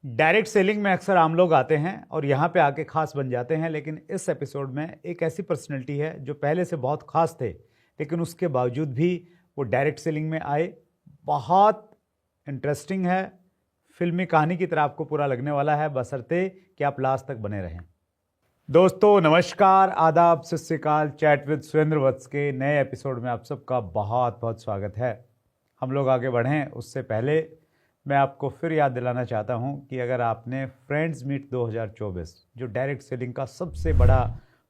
Direct selling में अक्सर आम लोग आते हैं और यहाँ पे आके खास बन जाते हैं, लेकिन इस एपिसोड में एक ऐसी पर्सनैलिटी है जो पहले से बहुत खास थे, लेकिन उसके बावजूद भी वो डायरेक्ट सेलिंग में आए। बहुत इंटरेस्टिंग है, फिल्मी कहानी की तरह आपको पूरा लगने वाला है, बशर्ते कि आप लास्ट तक बने रहें। दोस्तों नमस्कार, आदाब, सत श्री अकाल। चैट विद सुरेंद्र वत्स के नए एपिसोड में आप सबका बहुत बहुत स्वागत है। हम लोग आगे बढ़ें उससे पहले मैं आपको फिर याद दिलाना चाहता हूं कि अगर आपने फ्रेंड्स मीट 2024 जो डायरेक्ट सेलिंग का सबसे बड़ा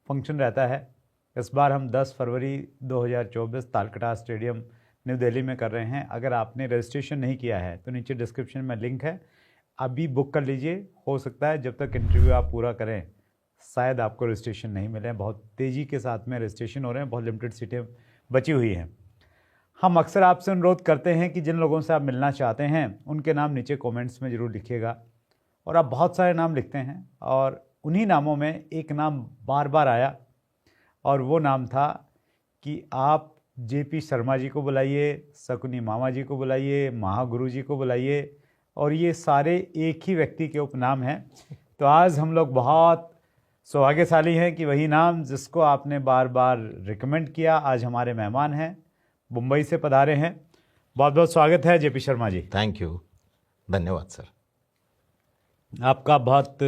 फंक्शन रहता है, इस बार हम 10 फरवरी 2024 तालकटोरा स्टेडियम न्यू दिल्ली में कर रहे हैं। अगर आपने रजिस्ट्रेशन नहीं किया है तो नीचे डिस्क्रिप्शन में लिंक है, अभी बुक कर लीजिए। हो सकता है जब तक इंटरव्यू आप पूरा करें शायद आपको रजिस्ट्रेशन नहीं मिले। बहुत तेज़ी के साथ में रजिस्ट्रेशन हो रहे हैं, बहुत लिमिटेड सीटें बची हुई हैं। हम अक्सर आपसे अनुरोध करते हैं कि जिन लोगों से आप मिलना चाहते हैं उनके नाम नीचे कमेंट्स में ज़रूर लिखिएगा। और आप बहुत सारे नाम लिखते हैं और उन्हीं नामों में एक नाम बार बार आया और वो नाम था कि आप जेपी शर्मा जी को बुलाइए, शकुनी मामा जी को बुलाइए, महागुरु जी को बुलाइए, और ये सारे एक ही व्यक्ति के उपनाम हैं। तो आज हम लोग बहुत सौभाग्यशाली हैं कि वही नाम जिसको आपने बार बार रिकमेंड किया आज हमारे मेहमान हैं, मुंबई से पधारे हैं। बहुत बहुत स्वागत है JP Sharma ji. Thank you, धन्यवाद सर। आपका बहुत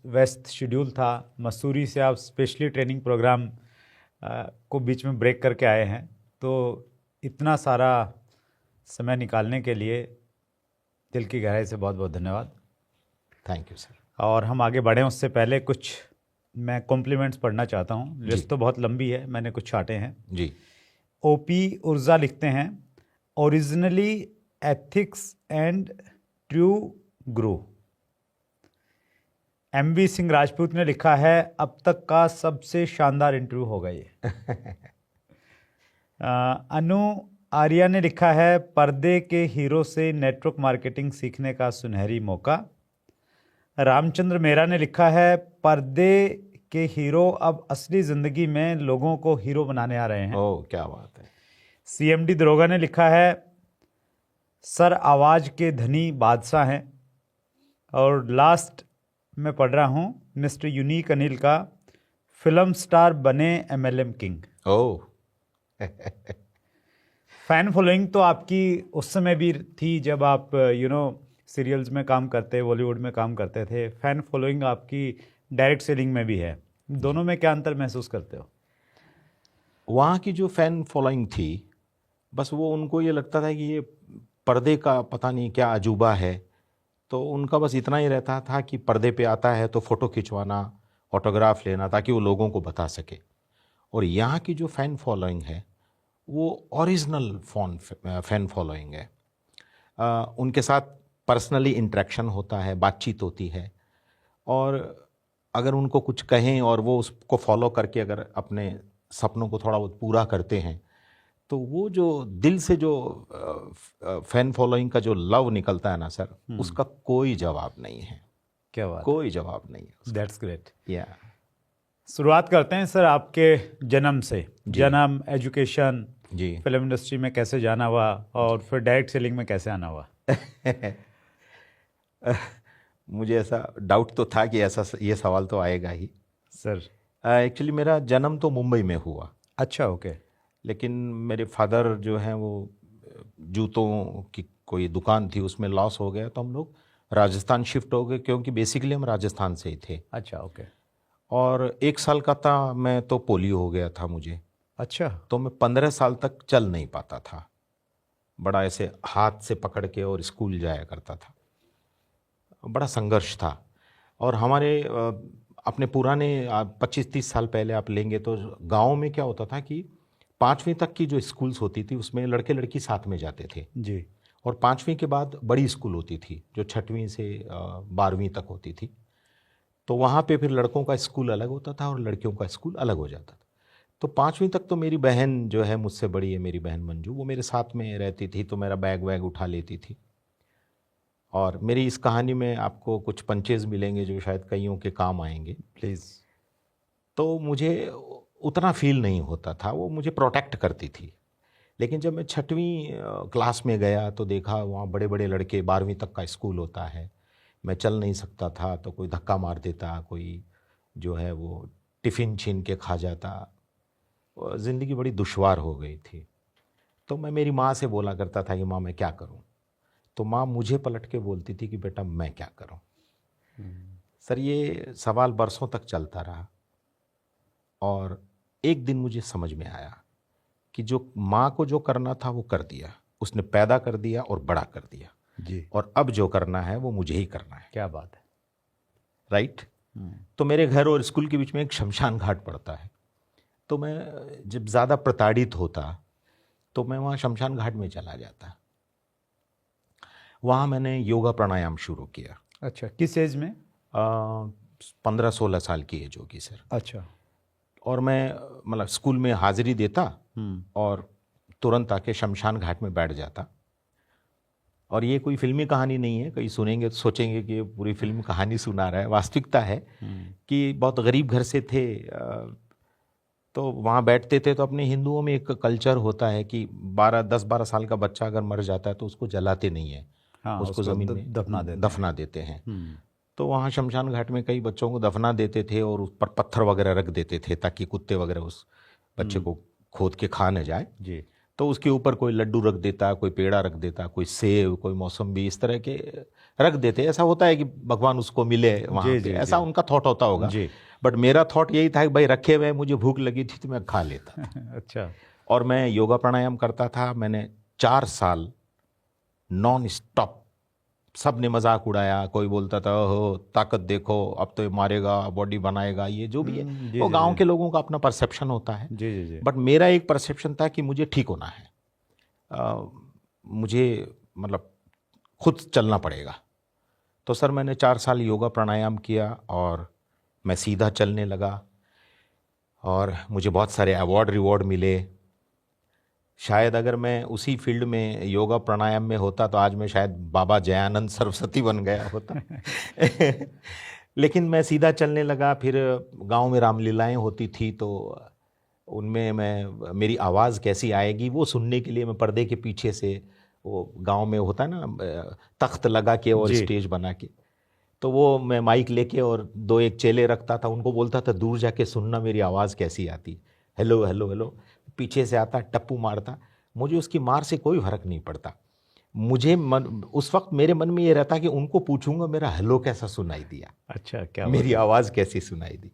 व्यस्त शेड्यूल था। मसूरी से आप स्पेशली ट्रेनिंग प्रोग्राम को बीच में ब्रेक करके आए हैं, तो इतना सारा समय निकालने के लिए दिल की गहराई से बहुत बहुत धन्यवाद। Thank you sir. और हम आगे बढ़ें उससे पहले कुछ मैं कॉम्प्लीमेंट्स पढ़ना चाहता हूँ। लिस्ट तो बहुत लंबी है, मैंने कुछ छाटे हैं जी। ओपी उर्जा लिखते हैं, originally ethics and true grow. MV Singh Rajput ने लिखा है अब तक का सबसे शानदार इंटरव्यू होगा ये। अनु आर्या ने लिखा है पर्दे के हीरो से नेटवर्क मार्केटिंग सीखने का सुनहरी मौका। रामचंद्र मेहरा ने लिखा है पर्दे के हीरो अब असली जिंदगी में लोगों को हीरो बनाने आ रहे हैं। ओह क्या बात है। सीएमडी दरोगा ने लिखा है सर आवाज के धनी बादशाह हैं। और लास्ट में पढ़ रहा हूं मिस्टर यूनिक अनिल का फिल्म स्टार बने एमएलएम किंग। ओह फैन फॉलोइंग तो आपकी उस समय भी थी जब आप सीरियल्स में काम करते, बॉलीवुड में काम करते थे। फैन फॉलोइंग आपकी डायरेक्ट सेलिंग में भी है, दोनों में क्या अंतर महसूस करते हो? वहाँ की जो फैन फॉलोइंग थी, बस वो उनको ये लगता था कि ये पर्दे का पता नहीं क्या अजूबा है, तो उनका बस इतना ही रहता था कि पर्दे पे आता है तो फ़ोटो खिंचवाना, ऑटोग्राफ लेना, ताकि वो लोगों को बता सके। और यहाँ की जो फ़ैन फॉलोइंग है वो ओरिजिनल फ़ैन फॉलोइंग है। उनके साथ पर्सनली इंटरेक्शन होता है, बातचीत होती है, और अगर उनको कुछ कहें और वो उसको फॉलो करके अगर अपने सपनों को थोड़ा बहुत पूरा करते हैं, तो वो जो दिल से जो फैन फॉलोइंग का जो लव निकलता है ना सर, उसका कोई जवाब नहीं है। क्या बात, कोई जवाब नहीं है। That's great. या शुरुआत करते हैं सर आपके जन्म से। जन्म, एजुकेशन जी, फिल्म इंडस्ट्री में कैसे जाना हुआ और फिर डायरेक्ट सेलिंग में कैसे आना हुआ? मुझे ऐसा डाउट तो था कि ऐसा ये सवाल तो आएगा ही सर। एक्चुअली मेरा जन्म तो मुंबई में हुआ। अच्छा, ओके। लेकिन मेरे फादर जो हैं वो जूतों की कोई दुकान थी, उसमें लॉस हो गया तो हम लोग राजस्थान शिफ्ट हो गए, क्योंकि बेसिकली हम राजस्थान से ही थे। अच्छा, ओके। और 1 साल का था मैं तो पोलियो हो गया था मुझे। अच्छा। तो मैं 15 साल तक चल नहीं पाता था, बड़ा ऐसे हाथ से पकड़ के और स्कूल जाया करता था। बड़ा संघर्ष था। और हमारे अपने पुराने 25-30 साल पहले आप लेंगे तो गाँव में क्या होता था कि 5वीं तक की जो स्कूल्स होती थी उसमें लड़के लड़की साथ में जाते थे जी। और 5वीं के बाद बड़ी स्कूल होती थी जो 6वीं से 12वीं तक होती थी। तो वहाँ पे फिर लड़कों का स्कूल अलग होता था और लड़कियों का स्कूल अलग हो जाता था। तो 5वीं तक तो मेरी बहन जो है, मुझसे बड़ी है मेरी बहन मंजू, वो मेरे साथ में रहती थी, तो मेरा बैग वैग उठा लेती थी। और मेरी इस कहानी में आपको कुछ पंचेज मिलेंगे जो शायद कईयों के काम आएंगे, प्लीज़। तो मुझे उतना फील नहीं होता था, वो मुझे प्रोटेक्ट करती थी। लेकिन जब मैं 6वीं क्लास में गया तो देखा वहाँ बड़े बड़े लड़के, 12वीं तक का स्कूल होता है, मैं चल नहीं सकता था तो कोई धक्का मार देता, कोई जो है वो टिफ़िन छीन के खा जाता। ज़िंदगी बड़ी दुश्वार हो गई थी। तो मैं मेरी माँ से बोला करता था कि माँ मैं क्या करूँ, तो माँ मुझे पलट के बोलती थी कि बेटा मैं क्या करूँ। सर ये सवाल बरसों तक चलता रहा और एक दिन मुझे समझ में आया कि जो माँ को जो करना था वो कर दिया, उसने पैदा कर दिया और बड़ा कर दिया जी। और अब जो करना है वो मुझे ही करना है। क्या बात है। राइट। तो मेरे घर और स्कूल के बीच में एक शमशान घाट पड़ता है, तो मैं जब ज़्यादा प्रताड़ित होता तो मैं वहाँ शमशान घाट में चला जाता। वहाँ मैंने योगा प्राणायाम शुरू किया। अच्छा, किस एज में? 15-16 साल की एज होगी सर। अच्छा। और मैं मतलब स्कूल में हाजिरी देता और तुरंत आके शमशान घाट में बैठ जाता। और ये कोई फिल्मी कहानी नहीं है, कहीं सुनेंगे तो सोचेंगे कि ये पूरी फिल्म कहानी सुना रहा है। वास्तविकता है कि बहुत गरीब घर से थे, तो वहाँ बैठते थे। तो अपने हिंदुओं में एक कल्चर होता है कि 10-12 साल का बच्चा अगर मर जाता है तो उसको जलाते नहीं है, हाँ, उसको ज़मीन में दफना देते हैं। तो वहाँ शमशान घाट में कई बच्चों को दफना देते थे और उस पर पत्थर वगैरह रख देते थे ताकि कुत्ते वगैरह उस बच्चे को खोद के खा न जाए जी। तो उसके ऊपर कोई लड्डू रख देता, कोई पेड़ा रख देता, कोई सेब, कोई मौसम्बी, इस तरह के रख देते। ऐसा होता है कि भगवान उसको मिले वहाँ पे, ऐसा उनका थॉट होता होगा। बट मेरा थॉट यही था कि भाई रखे हुए, मुझे भूख लगी थी तो मैं खा लेता था। अच्छा। और मैं योगा प्राणायाम करता था। मैंने 4 साल नॉन स्टॉप, सब ने मजाक उड़ाया, कोई बोलता था हो ताकत देखो अब तो ये मारेगा, बॉडी बनाएगा, ये जो भी है वो गांव के लोगों का अपना परसेप्शन होता है। जी। बट मेरा एक परसेप्शन था कि मुझे ठीक होना है, मुझे मतलब खुद चलना पड़ेगा। तो सर मैंने 4 साल योगा प्राणायाम किया और मैं सीधा चलने लगा और मुझे बहुत सारे अवार्ड रिवॉर्ड मिले। शायद अगर मैं उसी फील्ड में योगा प्राणायाम में होता तो आज मैं शायद बाबा जयानंद सरस्वती बन गया होता। लेकिन मैं सीधा चलने लगा। फिर गांव में रामलीलाएं होती थी तो उनमें मेरी आवाज़ कैसी आएगी वो सुनने के लिए मैं पर्दे के पीछे से, वो गांव में होता है ना तख्त लगा के और स्टेज बना के, तो वो मैं माइक लेके और 2-1 चेले रखता था, उनको बोलता था दूर जाके सुनना मेरी आवाज़ कैसी आती। हेलो हेलो हेलो, पीछे से आता, टप्पू मारता। मुझे उसकी मार से कोई फर्क नहीं पड़ता। मुझे उस वक्त मेरे मन में ये रहता कि उनको पूछूंगा मेरा हेलो कैसा सुनाई दिया। अच्छा, क्या मेरी आवाज़ कैसी सुनाई दी।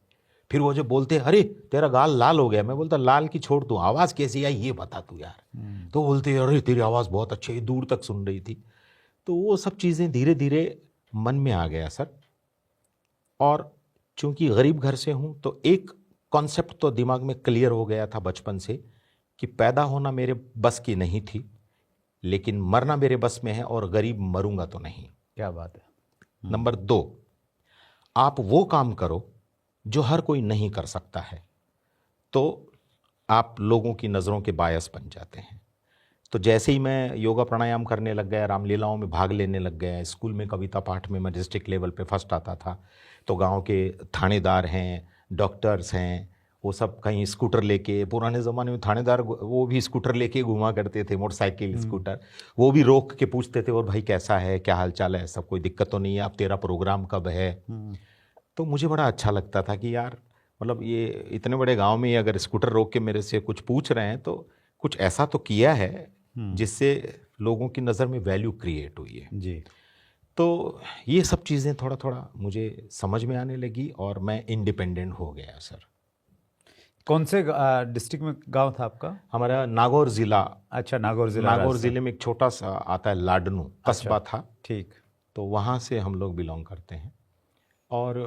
फिर वो जो बोलते अरे तेरा गाल लाल हो गया, मैं बोलता लाल की छोड़, तू आवाज़ कैसी आई ये बता तू यार। तो बोलते अरे तेरी आवाज़ बहुत अच्छी है, दूर तक सुन रही थी। तो वो सब चीज़ें धीरे धीरे मन में आ गया सर। और चूंकि गरीब घर से हूँ तो एक कॉन्सेप्ट तो दिमाग में क्लियर हो गया था बचपन से कि पैदा होना मेरे बस की नहीं थी, लेकिन मरना मेरे बस में है और गरीब मरूंगा तो नहीं। क्या बात है। नंबर 2, आप वो काम करो जो हर कोई नहीं कर सकता है, तो आप लोगों की नज़रों के बायस बन जाते हैं। तो जैसे ही मैं योगा प्राणायाम करने लग गया, रामलीलाओं में भाग लेने लग गया, स्कूल में कविता पाठ में मैं डिस्ट्रिक्ट लेवल पे फर्स्ट आता था, तो गांव के थानेदार हैं, डॉक्टर्स हैं, वो सब कहीं स्कूटर लेके, पुराने ज़माने में थानेदार वो भी स्कूटर लेके घुमा करते थे, मोटरसाइकिल स्कूटर, वो भी रोक के पूछते थे और भाई कैसा है, क्या हाल चाल है, सब कोई दिक्कत तो नहीं है, अब तेरा प्रोग्राम कब है। तो मुझे बड़ा अच्छा लगता था कि यार मतलब ये इतने बड़े गाँव में अगर स्कूटर रोक के मेरे से कुछ पूछ रहे हैं तो कुछ ऐसा तो किया है जिससे लोगों की नज़र में वैल्यू क्रिएट हुई है जी। तो ये सब चीज़ें थोड़ा थोड़ा मुझे समझ में आने लगी और मैं इंडिपेंडेंट हो गया सर। कौन से डिस्ट्रिक्ट में गांव था आपका? हमारा नागौर ज़िला। अच्छा, नागौर ज़िला। नागौर ज़िले में एक छोटा सा आता है लाडनू कस्बा था। ठीक। तो वहाँ से हम लोग बिलोंग करते हैं। और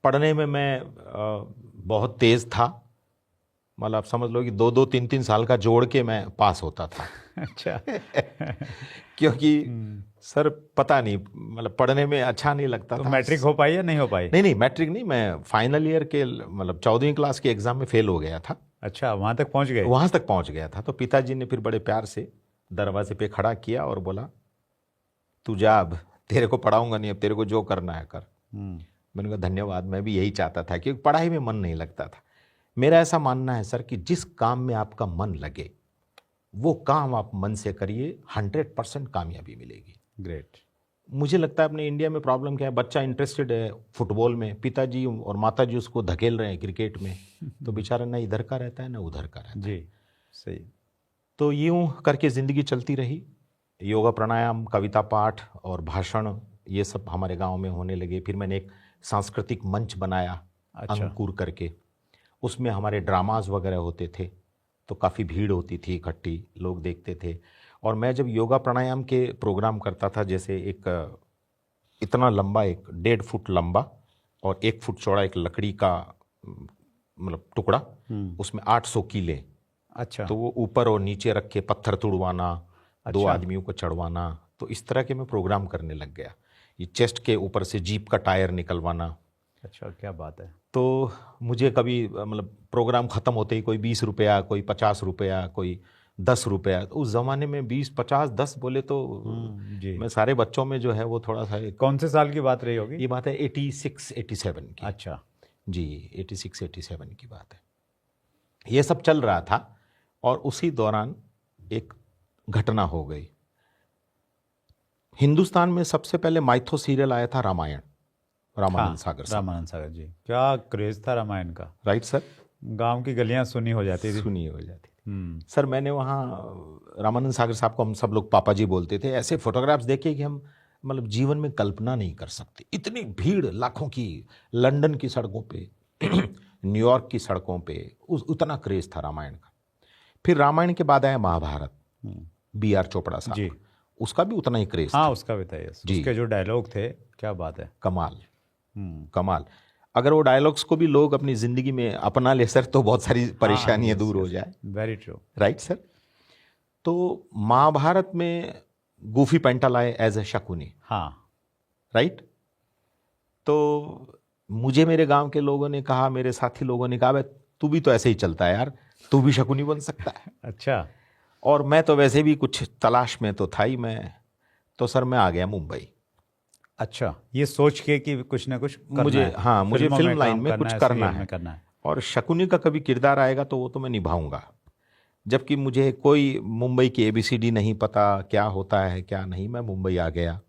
पढ़ने में मैं बहुत तेज़ था, मतलब आप समझ लो कि 2-2, 3-3 साल का जोड़ के मैं पास होता था। अच्छा। क्योंकि सर पता नहीं मतलब पढ़ने में अच्छा नहीं लगता तो था। मैट्रिक हो पाई या नहीं हो पाई? नहीं मैट्रिक नहीं, मैं फाइनल ईयर के मतलब 14वीं क्लास के एग्ज़ाम में फेल हो गया था। अच्छा, वहाँ तक पहुँच गए? वहाँ तक पहुँच गया था। तो पिताजी ने फिर बड़े प्यार से दरवाजे पे खड़ा किया और बोला तू जा, अब तेरे को पढ़ाऊँगा नहीं, अब तेरे को जो करना है कर। मैंने कहा धन्यवाद, मैं भी यही चाहता था क्योंकि पढ़ाई में मन नहीं लगता था। मेरा ऐसा मानना है सर कि जिस काम में आपका मन लगे वो काम आप मन से करिए, 100% कामयाबी मिलेगी। ग्रेट। मुझे लगता है अपने इंडिया में प्रॉब्लम क्या है, बच्चा इंटरेस्टेड है फुटबॉल में, पिताजी और माताजी उसको धकेल रहे हैं क्रिकेट में, तो बेचारा ना इधर का रहता है ना उधर का रहता है। जी सही। तो यूं करके ज़िंदगी चलती रही। योगा प्राणायाम, कविता पाठ और भाषण, ये सब हमारे गांव में होने लगे। फिर मैंने एक सांस्कृतिक मंच बनाया, अच्छा। अंकुर करके। उसमें हमारे ड्रामाज वगैरह होते थे, तो काफ़ी भीड़ होती थी इकट्ठी, लोग देखते थे। और मैं जब योगा प्राणायाम के प्रोग्राम करता था, जैसे एक इतना लंबा, एक 1.5 फुट लंबा और 1 फुट चौड़ा एक लकड़ी का मतलब टुकड़ा, उसमें 800 कीले, अच्छा। तो वो ऊपर और नीचे रख के पत्थर तुड़वाना, 2 अच्छा। आदमियों को चढ़वाना, तो इस तरह के मैं प्रोग्राम करने लग गया। ये चेस्ट के ऊपर से जीप का टायर निकलवाना। अच्छा, क्या बात है। तो मुझे कभी मतलब प्रोग्राम ख़त्म होते ही कोई 20 रुपया, कोई 50 रुपया, कोई 10 रुपया, तो उस ज़माने में 20, 50, 10 बोले तो जी। मैं सारे बच्चों में जो है वो थोड़ा सा कौन से साल की बात रही होगी? ये बात है 86, 87 की। अच्छा। जी 86, 87 की बात है। ये सब चल रहा था और उसी दौरान एक घटना हो गई। हिंदुस्तान में सबसे पहले माइथो सीरियल आया था रामायण, रामानंद सागर साहब। रामानंद सागर जी, क्या क्रेज था रामायण का। Right sir. गांव की गलियां सुनी हो जाती थी। सुनी हो जाती थी। सर मैंने वहाँ रामानंद सागर साहब को हम सब लोग पापा जी बोलते थे। ऐसे फोटोग्राफ्स देखे कि हम मतलब जीवन में कल्पना नहीं कर सकते। इतनी भीड़ लाखों की, लंदन की सड़कों पे, न्यूयॉर्क की सड़कों पे, उतना क्रेज था रामायण का। फिर रामायण के बाद आया महाभारत, B.R. चोपड़ा साहब जी। उसका भी उतना ही क्रेज हाँ था। उसका भी था। यस, जी। उसके जो डायलॉग थे, क्या बात है। कमाल, कमाल। अगर वो डायलॉग्स को भी लोग अपनी ज़िंदगी में अपना ले सर, तो बहुत सारी परेशानियां दूर हो जाए। Very true. Right sir. तो महाभारत में गूफी पेंटल आए एज ए शकुनी। हाँ। राइट। तो मुझे मेरे गांव के लोगों ने कहा, मेरे साथी लोगों ने कहा, भाई तू भी तो ऐसे ही चलता है यार, तू भी शकुनी बन सकता है। अच्छा। और मैं तो वैसे भी कुछ तलाश में तो था ही मैं, तो सर मैं आ गया मुंबई। अच्छा, ये सोच के कि कुछ ना कुछ करना मुझे है, हाँ मुझे फिल्मों फिल्म में लाइन काम में कुछ है, करना सीरियल में है, करना है। और शकुनी का कभी किरदार आएगा तो वो तो मैं निभाऊंगा। जबकि मुझे कोई मुंबई की ABCD नहीं पता, क्या होता है क्या नहीं। मैं मुंबई आ गया।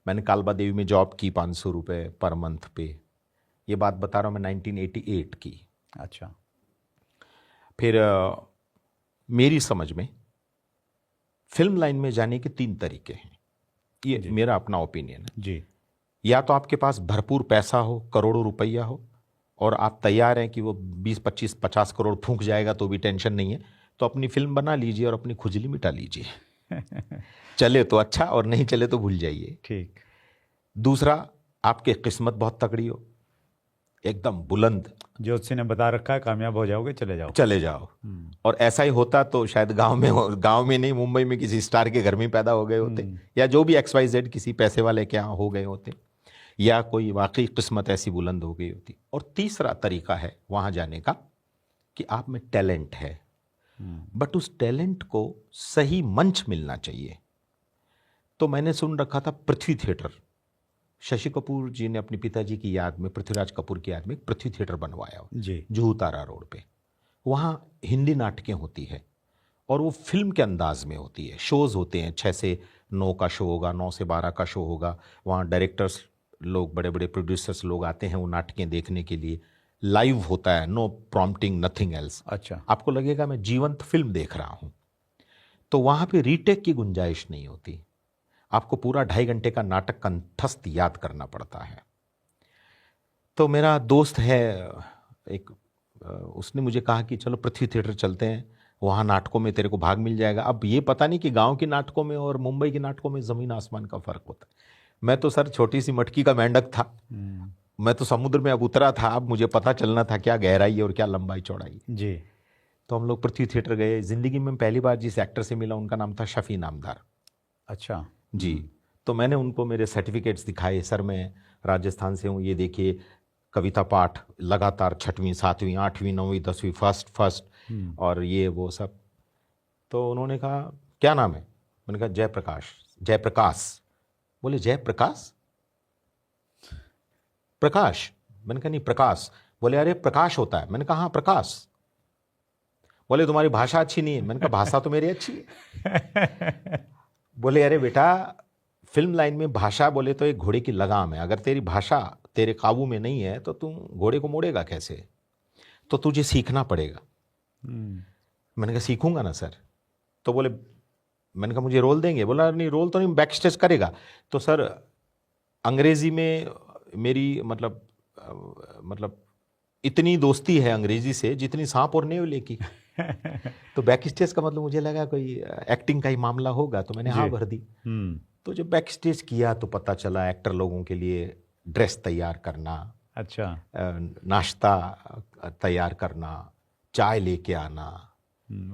मैंने कालबा देवी में जॉब की, 500 रुपये पर मंथ पे। ये बात बता रहा हूँ मैं 1988 की। अच्छा। फिर मेरी समझ में फिल्म लाइन में जाने के 3 तरीके हैं, ये मेरा अपना ओपिनियन है जी। या तो आपके पास भरपूर पैसा हो, करोड़ों रुपया हो, और आप तैयार हैं कि वो 20, 25, 50 करोड़ फूंक जाएगा तो भी टेंशन नहीं है, तो अपनी फिल्म बना लीजिए और अपनी खुजली मिटा लीजिए। चले तो अच्छा, और नहीं चले तो भूल जाइए। ठीक। दूसरा, आपकी किस्मत बहुत तगड़ी हो, एकदम बुलंद, ज्योतिषी ने बता रखा है कामयाब हो जाओगे, चले जाओ। चले जाओ। और ऐसा ही होता तो शायद गांव में हो, गांव में नहीं, मुंबई में किसी स्टार के घर में पैदा हो गए होते, या जो भी XYZ किसी पैसे वाले के यहाँ हो गए होते, या कोई वाकई किस्मत ऐसी बुलंद हो गई होती। और तीसरा तरीका है वहाँ जाने का कि आप में टैलेंट है, बट उस टैलेंट को सही मंच मिलना चाहिए। तो मैंने सुन रखा था पृथ्वी थिएटर, शशि कपूर जी ने अपने पिताजी की याद में, पृथ्वीराज कपूर की याद में एक पृथ्वी थिएटर बनवाया जी। जुहू तारा रोड पे। वहाँ हिंदी नाटकें होती है और वो फिल्म के अंदाज में होती है। शोज़ होते हैं, 6 से 9 का शो होगा, 9 से 12 का शो होगा। वहाँ डायरेक्टर्स लोग, बड़े बड़े प्रोड्यूसर्स लोग आते हैं वो नाटकें देखने के लिए। लाइव होता है, नो प्रॉम्प्टिंग, नथिंग एल्स। अच्छा। आपको लगेगा मैं जीवंत फिल्म देख रहा हूँ। तो वहाँ पे रीटेक की गुंजाइश नहीं होती, आपको पूरा 2.5 घंटे का नाटक कंठस्थ याद करना पड़ता है। तो मेरा दोस्त है एक, उसने मुझे कहा कि चलो पृथ्वी थिएटर चलते हैं, वहाँ नाटकों में तेरे को भाग मिल जाएगा। अब ये पता नहीं कि गांव के नाटकों में और मुंबई के नाटकों में ज़मीन आसमान का फ़र्क होता है। मैं तो सर छोटी सी मटकी का मेंढक था, मैं तो समुद्र में अब उतरा था, अब मुझे पता चलना था क्या गहराई है और क्या लंबाई चौड़ाई जी। तो हम लोग पृथ्वी थिएटर गए। ज़िंदगी में पहली बार जिस एक्टर से मिला उनका नाम था शफी नामदार। अच्छा जी। तो मैंने उनको मेरे सर्टिफिकेट्स दिखाए, सर मैं राजस्थान से हूँ, ये देखिए कविता पाठ लगातार 6वीं 7वीं 8वीं 9वीं 10वीं फर्स्ट और ये वो सब। तो उन्होंने कहा क्या नाम है? मैंने कहा जयप्रकाश। जयप्रकाश? बोले जयप्रकाश प्रकाश? मैंने कहा नहीं प्रकाश। बोले अरे प्रकाश होता है। मैंने कहा हाँ प्रकाश। बोले तुम्हारी भाषा अच्छी नहीं है। मैंने कहा भाषा तो मेरी अच्छी है। बोले अरे बेटा फिल्म लाइन में भाषा बोले तो एक घोड़े की लगाम है। अगर तेरी भाषा तेरे काबू में नहीं है तो तू घोड़े को मोड़ेगा कैसे? तो तुझे सीखना पड़ेगा। मैंने कहा सीखूंगा ना सर। तो बोले, मैंने कहा मुझे रोल देंगे? बोला नहीं, रोल तो नहीं, बैक स्टेज करेगा। तो सर अंग्रेजी में मेरी मतलब इतनी दोस्ती है अंग्रेजी से जितनी सांप और नेवले की। तो बैक स्टेज का मतलब मुझे लगा कोई एक्टिंग का ही मामला होगा, तो मैंने हाँ भर दी। तो जब बैक स्टेज किया तो पता चला एक्टर लोगों के लिए ड्रेस तैयार करना, अच्छा, नाश्ता तैयार करना, चाय लेके आना,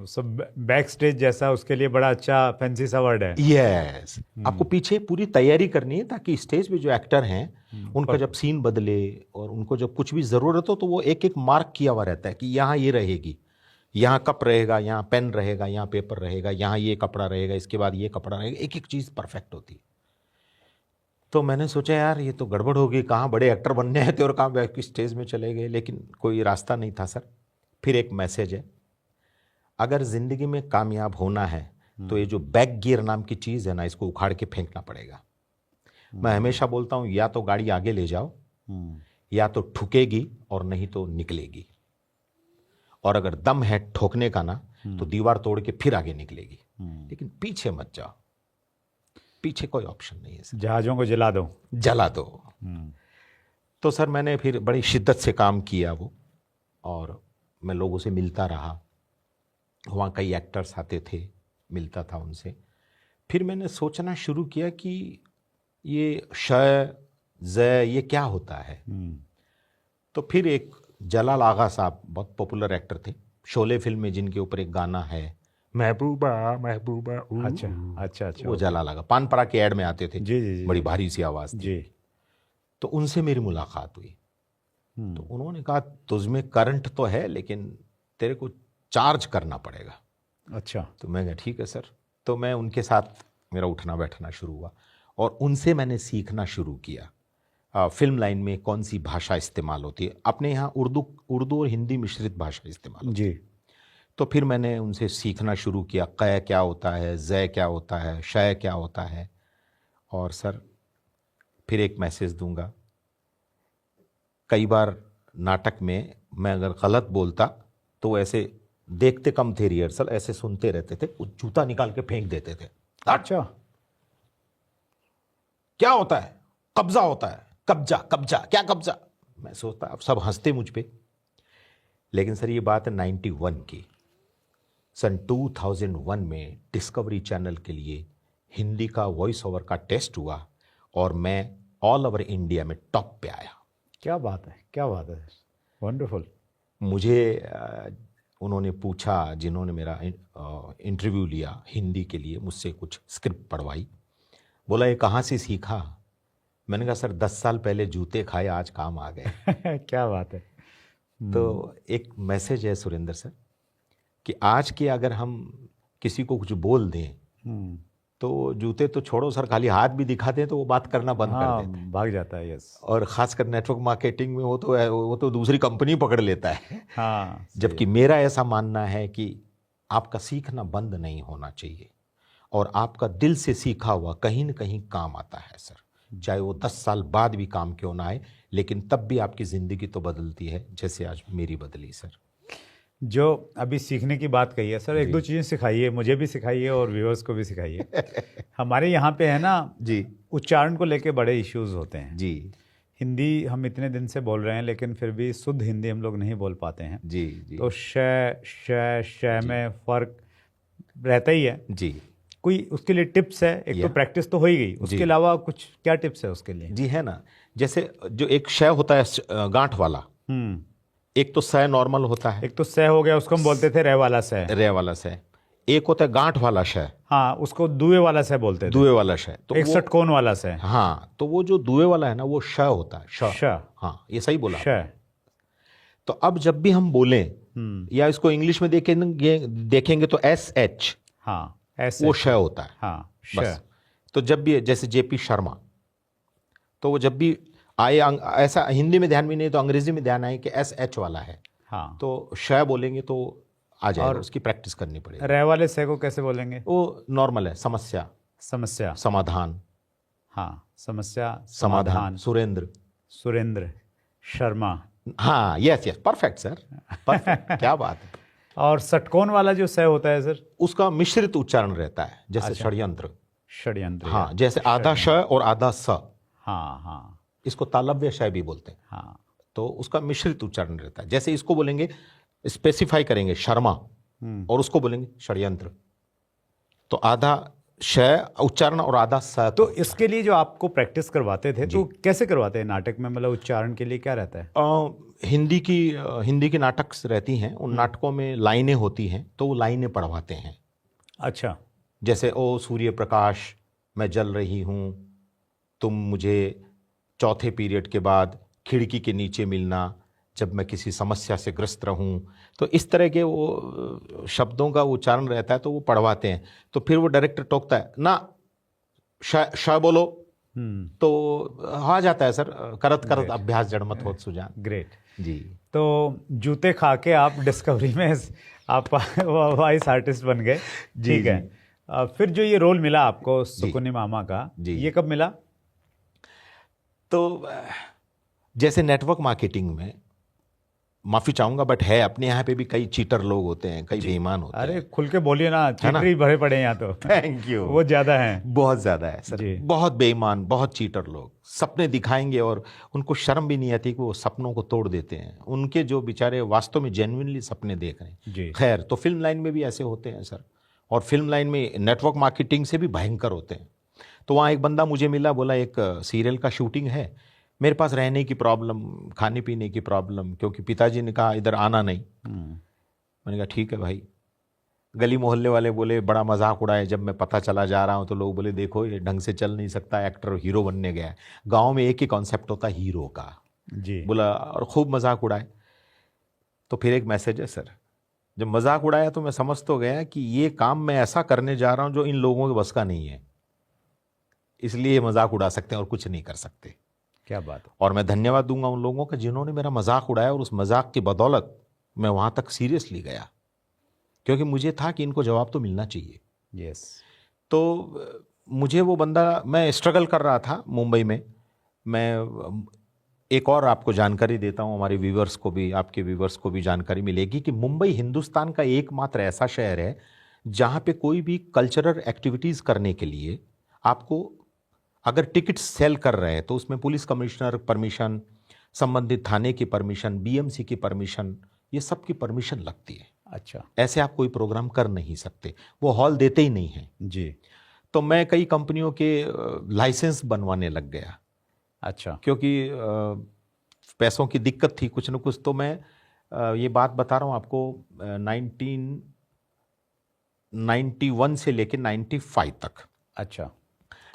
सब बैक स्टेज जैसा, उसके लिए बड़ा अच्छा फैंसी सा वर्ड है। यस, आपको पीछे पूरी तैयारी करनी है ताकि स्टेज पे जो एक्टर हैं उनका जब सीन बदले और उनको जब कुछ भी ज़रूरत हो तो वो एक एक मार्क किया हुआ रहता है कि यहाँ ये रहेगी, यहाँ कप रहेगा, यहाँ पेन रहेगा, यहाँ पेपर रहेगा, यहाँ ये कपड़ा रहेगा, इसके बाद ये कपड़ा रहेगा, एक एक चीज़ परफेक्ट होती। तो मैंने सोचा यार ये तो गड़बड़ हो गई, कहाँ बड़े एक्टर बनने आए थे और कहाँ बैक स्टेज में चले गए, लेकिन कोई रास्ता नहीं था सर। फिर एक मैसेज है, अगर ज़िंदगी में कामयाब होना है तो ये जो बैक गियर नाम की चीज़ है ना, इसको उखाड़ के फेंकना पड़ेगा। मैं हमेशा बोलता हूँ या तो गाड़ी आगे ले जाओ, या तो ठुकेगी और नहीं तो निकलेगी, और अगर दम है ठोकने का ना तो दीवार तोड़ के फिर आगे निकलेगी, लेकिन पीछे मत जाओ, पीछे कोई ऑप्शन नहीं है सर। जहाज़ों को जला दो, जला दो। तो सर मैंने फिर बड़ी शिद्दत से काम किया वो, और मैं लोगों से मिलता रहा, वहाँ कई एक्टर्स आते थे, मिलता था उनसे। फिर मैंने सोचना शुरू किया कि ये श ज़ ये क्या होता है। तो फिर एक जलाल आगा साहब बहुत पॉपुलर एक्टर थे, शोले फिल्म में जिनके ऊपर एक गाना है महबूबा महबूबा, अच्छा अच्छा अच्छा, वो जलाल आगा पान परा के ऐड में आते थे, जी जी जी, बड़ी भारी सी आवाज़ थी जी। तो उनसे मेरी मुलाकात हुई। तो उन्होंने कहा तुझमें करंट तो है लेकिन तेरे को चार्ज करना पड़ेगा। अच्छा, तो मैं कहा ठीक है सर। तो मैं उनके साथ मेरा उठना बैठना शुरू हुआ और उनसे मैंने सीखना शुरू किया फिल्म लाइन में कौन सी भाषा इस्तेमाल होती है। अपने यहाँ उर्दू और हिंदी मिश्रित भाषा इस्तेमाल होती है। जी। तो फिर मैंने उनसे सीखना शुरू किया, क़ क्या होता है, ज़ क्या होता है, श क्या होता है। और सर फिर एक मैसेज दूंगा, कई बार नाटक में मैं अगर गलत बोलता तो ऐसे देखते कम थे रिहर्सल, ऐसे सुनते रहते थे, वो जूता निकाल के फेंक देते थे। अच्छा, क्या होता है? कब्जा होता है। कब्जा कब्जा क्या कब्जा? मैं सोचता अब सब हंसते मुझ पे। लेकिन सर ये बात है 91 की। सन 2001 में डिस्कवरी चैनल के लिए हिंदी का वॉइस ओवर का टेस्ट हुआ और मैं ऑल ओवर इंडिया में टॉप पे आया। क्या बात है, क्या बात है, वंडरफुल। मुझे उन्होंने पूछा, जिन्होंने मेरा इंटरव्यू लिया हिंदी के लिए, मुझसे कुछ स्क्रिप्ट पढ़वाई, बोला ये कहाँ से सीखा? मैंने कहा सर 10 साल पहले जूते खाए, आज काम आ गए। क्या बात है। तो एक मैसेज है सुरेंद्र सर कि आज के अगर हम किसी को कुछ बोल दें तो जूते तो छोड़ो सर, खाली हाथ भी दिखा दें तो वो बात करना बंद कर देते हैं, भाग जाता है। यस। और ख़ासकर नेटवर्क मार्केटिंग में वो तो दूसरी कंपनी पकड़ लेता है। हाँ, जबकि मेरा ऐसा मानना है कि आपका सीखना बंद नहीं होना चाहिए और आपका दिल से सीखा हुआ कहीं न कहीं काम आता है सर, चाहे वो 10 साल बाद भी काम क्यों ना आए, लेकिन तब भी आपकी ज़िंदगी तो बदलती है, जैसे आज मेरी बदली सर। जो अभी सीखने की बात कही है सर, एक दो चीज़ें सिखाइए, मुझे भी सिखाइए और व्यूअर्स को भी सिखाइए। हमारे यहाँ पे है ना जी, उच्चारण को लेके बड़े इश्यूज होते हैं जी हिंदी हम इतने दिन से बोल रहे हैं लेकिन फिर भी शुद्ध हिंदी हम लोग नहीं बोल पाते हैं। जी जी तो श में फ़र्क रहता ही है। जी कोई उसके लिए टिप्स है? एक तो प्रैक्टिस तो हो ही गई, उसके अलावा कुछ क्या टिप्स है उसके लिए? जी है ना, जैसे जो एक श होता है गांठ वाला, एक तो स नॉर्मल होता है, एक तो स हो गया, उसको हम बोलते थे रे वाला स। रे वाला स। एक होता है गांठ वाला श, हाँ, उसको दुए वाला स बोलते थे। दुए वाला श। तो एक षटकोण वाला स। हाँ, तो वो जो दुए वाला है ना वो श होता है। श। हाँ, ये सही बोला। श। तो अब जब भी हम बोलें या इसको इंग्लिश में देखेंगे तो SH, हाँ, ऐसे वो श होता है। हाँ, बस। तो जब भी जैसे JP शर्मा, तो वो जब भी आए, ऐसा हिंदी में ध्यान भी नहीं तो अंग्रेजी में ध्यान आए कि SH वाला है, हाँ, तो श बोलेंगे तो आ जाएगा, उसकी प्रैक्टिस करनी पड़ेगी। रे वाले से को कैसे बोलेंगे? वो नॉर्मल है, समस्या, समस्या, समाधान, हाँ, समस्या समाधान, सुरेंद्र। सुरेंद्र शर्मा। हाँ, yes yes, perfect sir, perfect, क्या बात है। और षटकोण वाला जो स होता है सर, उसका मिश्रित उच्चारण रहता है, जैसे अच्छा। षड्यंत्र। षड्यंत्र। हाँ, जैसे आधा श और आधा स, हाँ हाँ इसको तालव्य श भी बोलते हैं। हाँ। तो उसका मिश्रित उच्चारण रहता है। जैसे इसको बोलेंगे, स्पेसिफाई करेंगे शर्मा, और उसको बोलेंगे षड्यंत्र। तो आधा श उच्चारण और आधा स। तो इसके लिए जो आपको प्रैक्टिस करवाते थे तो कैसे करवाते हैं नाटक में, मतलब उच्चारण के लिए क्या रहता है? हिंदी की नाटक रहती हैं, उन नाटकों में लाइनें होती हैं, तो वो लाइनें पढ़वाते हैं। अच्छा। जैसे ओ सूर्य प्रकाश मैं जल रही हूँ, तुम मुझे चौथे पीरियड के बाद खिड़की के नीचे मिलना जब मैं किसी समस्या से ग्रस्त रहूं। तो इस तरह के वो शब्दों का उच्चारण रहता है, तो वो पढ़वाते हैं। तो फिर वो डायरेक्टर टोकता है ना, श बोलो, तो आ जाता है सर, करत करत अभ्यास जड़मत होत सुजान। ग्रेट जी। तो जूते खा के आप डिस्कवरी में आप वॉइस आर्टिस्ट बन गए। ठीक है। फिर जो ये रोल मिला आपको सुकुनी मामा का, ये कब मिला? तो जैसे नेटवर्क मार्केटिंग में, माफी चाहूंगा बट है, अपने यहाँ पे भी कई चीटर लोग होते हैं, कई बेईमान होते हैं। अरे खुल के बोलिए ना, चीटर ही भरे पड़े हैं यहाँ तो। Thank you. वो ज्यादा हैं, बहुत ज्यादा है सर, बहुत बेईमान, बहुत चीटर लोग सपने दिखाएंगे और उनको शर्म भी नहीं आती कि वो सपनों को तोड़ देते हैं, उनके जो बेचारे वास्तव में जेन्युइनली सपने देख रहे हैं। खैर, तो फिल्म लाइन में भी ऐसे होते हैं सर, और फिल्म लाइन में नेटवर्क मार्केटिंग से भी भयंकर होते हैं। तो वहाँ एक बंदा मुझे मिला, बोला एक सीरियल का शूटिंग है, मेरे पास रहने की प्रॉब्लम, खाने पीने की प्रॉब्लम, क्योंकि पिताजी ने कहा इधर आना नहीं। मैंने कहा ठीक है भाई। गली मोहल्ले वाले बोले, बड़ा मजाक उड़ाए। जब मैं पता चला जा रहा हूँ तो लोग बोले देखो ये ढंग से चल नहीं सकता, एक्टर हीरो बनने गया है। गाँव में एक ही कॉन्सेप्ट होता है हीरो का जी। बोला, और खूब मजाक उड़ाए। तो फिर एक मैसेज है सर, जब मजाक उड़ाया तो मैं समझ तो गया कि ये काम मैं ऐसा करने जा रहा हूँ जो इन लोगों के बस का नहीं है, इसलिए मजाक उड़ा सकते हैं और कुछ नहीं कर सकते। क्या बात है। और मैं धन्यवाद दूंगा उन लोगों का जिन्होंने मेरा मजाक उड़ाया, और उस मजाक की बदौलत मैं वहां तक सीरियसली गया, क्योंकि मुझे था कि इनको जवाब तो मिलना चाहिए। यस। तो मुझे वो बंदा, मैं स्ट्रगल कर रहा था मुंबई में। मैं एक और आपको जानकारी देता हूँ, हमारे व्यूवर्स को भी, आपके व्यूवर्स को भी जानकारी मिलेगी कि मुंबई हिंदुस्तान का एकमात्र ऐसा शहर है जहाँ पे कोई भी कल्चरल एक्टिविटीज़ करने के लिए आपको अगर टिकट सेल कर रहे हैं तो उसमें पुलिस कमिश्नर परमिशन, संबंधित थाने की परमिशन, बीएमसी की परमिशन, ये सब की परमिशन लगती है। अच्छा। ऐसे आप कोई प्रोग्राम कर नहीं सकते, वो हॉल देते ही नहीं हैं जी। तो मैं कई कंपनियों के लाइसेंस बनवाने लग गया। अच्छा। क्योंकि पैसों की दिक्कत थी कुछ न कुछ। तो मैं ये बात बता रहा हूँ आपको, 1991 से लेकर 95 तक। अच्छा।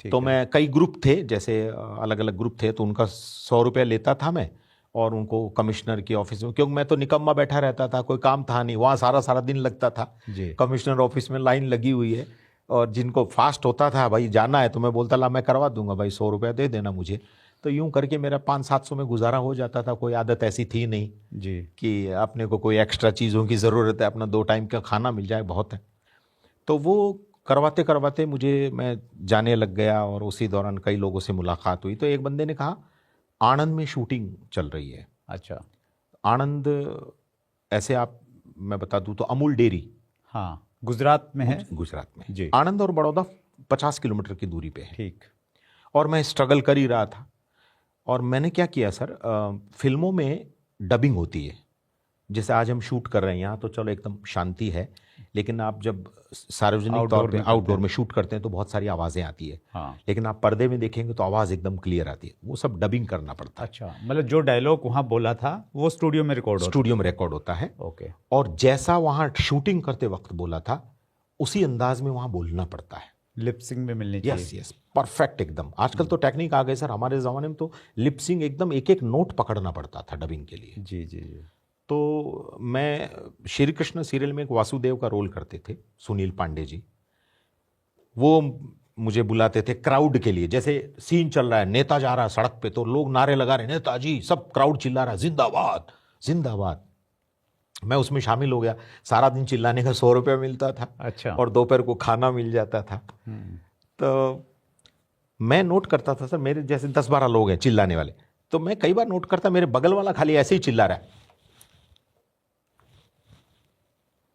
तो मैं कई ग्रुप थे, जैसे अलग अलग ग्रुप थे, तो उनका 100 रुपया लेता था मैं, और उनको कमिश्नर के ऑफिस में, क्योंकि मैं तो निकम्मा बैठा रहता था, कोई काम था नहीं, वहाँ सारा दिन लगता था। कमिश्नर ऑफिस में लाइन लगी हुई है, और जिनको फास्ट होता था भाई जाना है, तो मैं बोलता ला मैं करवा दूंगा भाई, 100 रुपया दे देना मुझे। तो यूं करके मेरा 500-700 में गुजारा हो जाता था। कोई आदत ऐसी थी नहीं जी कि अपने को कोई एक्स्ट्रा चीज़ों की ज़रूरत है, अपना 2 टाइम का खाना मिल जाए बहुत है। तो वो करवाते करवाते मैं जाने लग गया, और उसी दौरान कई लोगों से मुलाकात हुई। तो एक बंदे ने कहा आनंद में शूटिंग चल रही है। अच्छा। आनंद, ऐसे आप मैं बता दूं तो अमूल डेयरी, हाँ, गुजरात में है। गुजरात में जी। आनंद और बड़ौदा 50 किलोमीटर की दूरी पे है। ठीक। और मैं स्ट्रगल कर ही रहा था, और मैंने क्या किया सर, फिल्मों में डबिंग होती है, जैसे आज हम शूट कर रहे हैं यहाँ, तो चलो एकदम शांति है, लेकिन आप जब सार्वजनिक तौर पे आउटडोर में शूट करते हैं तो बहुत सारी आवाज़ें आती है। हाँ। लेकिन आप पर्दे में देखेंगे तो आवाज़ एकदम क्लियर आती है, वो सब डबिंग करना पड़ता है। अच्छा, मतलब जो डायलॉग वहाँ बोला था वो स्टूडियो में रिकॉर्ड होता है। ओके। और जैसा वहाँ शूटिंग करते वक्त बोला था उसी अंदाज में वहाँ बोलना पड़ता है। लिपसिंग में मिलनी चाहिए। यस, परफेक्ट एकदम। आजकल तो टेक्निक आ गए सर, हमारे ज़माने में तो लिपसिंग एकदम एक एक नोट पकड़ना पड़ता था डबिंग के लिए। जी जी जी। तो मैं श्री कृष्ण सीरियल में एक वासुदेव का रोल करते थे, सुनील पांडे जी। वो मुझे बुलाते थे क्राउड के लिए, जैसे सीन चल रहा है, नेता जा रहा है सड़क पे, तो लोग नारे लगा रहे नेताजी, सब क्राउड चिल्ला रहा है जिंदाबाद जिंदाबाद। मैं उसमें शामिल हो गया। सारा दिन चिल्लाने का 100 रुपया मिलता था। अच्छा। और दोपहर को खाना मिल जाता था। तो मैं नोट करता था सर, मेरे जैसे 10-12 लोग हैं चिल्लाने वाले, तो मैं कई बार नोट करता मेरे बगल वाला खाली ऐसे ही चिल्ला रहा है।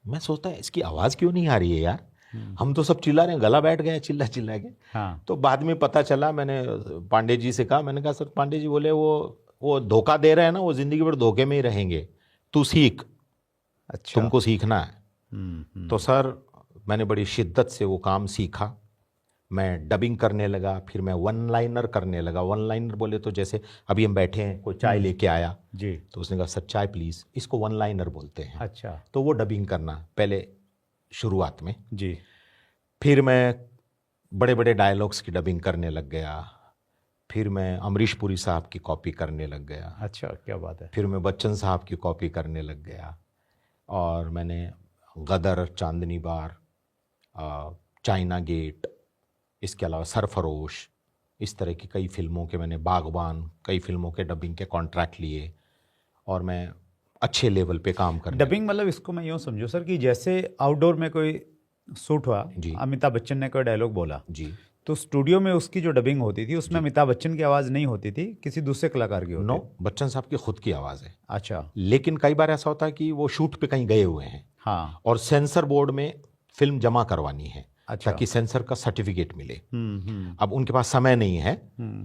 मैं सोचता है इसकी आवाज़ क्यों नहीं आ रही है यार, हम तो सब चिल्ला रहे हैं, गला बैठ गया चिल्ला चिल्ला के। हाँ। तो बाद में पता चला, मैंने पांडे जी से कहा, मैंने कहा सर, पांडे जी बोले वो धोखा दे रहे हैं ना, वो जिंदगी भर धोखे में ही रहेंगे, तू सीख, अच्छा। तुमको सीखना है। तो सर मैंने बड़ी शिद्दत से वो काम सीखा, मैं डबिंग करने लगा, फिर मैं वन लाइनर करने लगा। वन लाइनर बोले तो जैसे अभी हम बैठे हैं, कोई चाय लेके आया जी। तो उसने कहा सर चाय प्लीज़, इसको वन लाइनर बोलते हैं। अच्छा। तो वो डबिंग करना पहले शुरुआत में। जी। फिर मैं बड़े बड़े डायलॉग्स की डबिंग करने लग गया, फिर मैं अमरीश पुरी साहब की कॉपी करने लग गया। अच्छा, क्या बात है। फिर मैं बच्चन साहब की कॉपी करने लग गया, और मैंने गदर, चांदनी बार, चाइना गेट, इसके अलावा सरफरोश, इस तरह की कई फिल्मों के, मैंने बागबान, कई फिल्मों के डबिंग के कॉन्ट्रैक्ट लिए, और मैं अच्छे लेवल पे काम कर। डबिंग मतलब इसको मैं यूँ समझूं सर कि जैसे आउटडोर में कोई शूट हुआ, जी। अमिताभ बच्चन ने कोई डायलॉग बोला जी। तो स्टूडियो में उसकी जो डबिंग होती थी उसमें अमिताभ बच्चन की आवाज़ नहीं होती थी, किसी दूसरे कलाकार की होती नो, थी। बच्चन साहब की खुद की आवाज़ है। अच्छा। लेकिन कई बार ऐसा होता है कि वो शूट पे कहीं गए हुए हैं, हाँ। और सेंसर बोर्ड में फिल्म जमा करवानी है, अच्छा। ताकि सेंसर का सर्टिफिकेट मिले। हम्म। अब उनके पास समय नहीं है,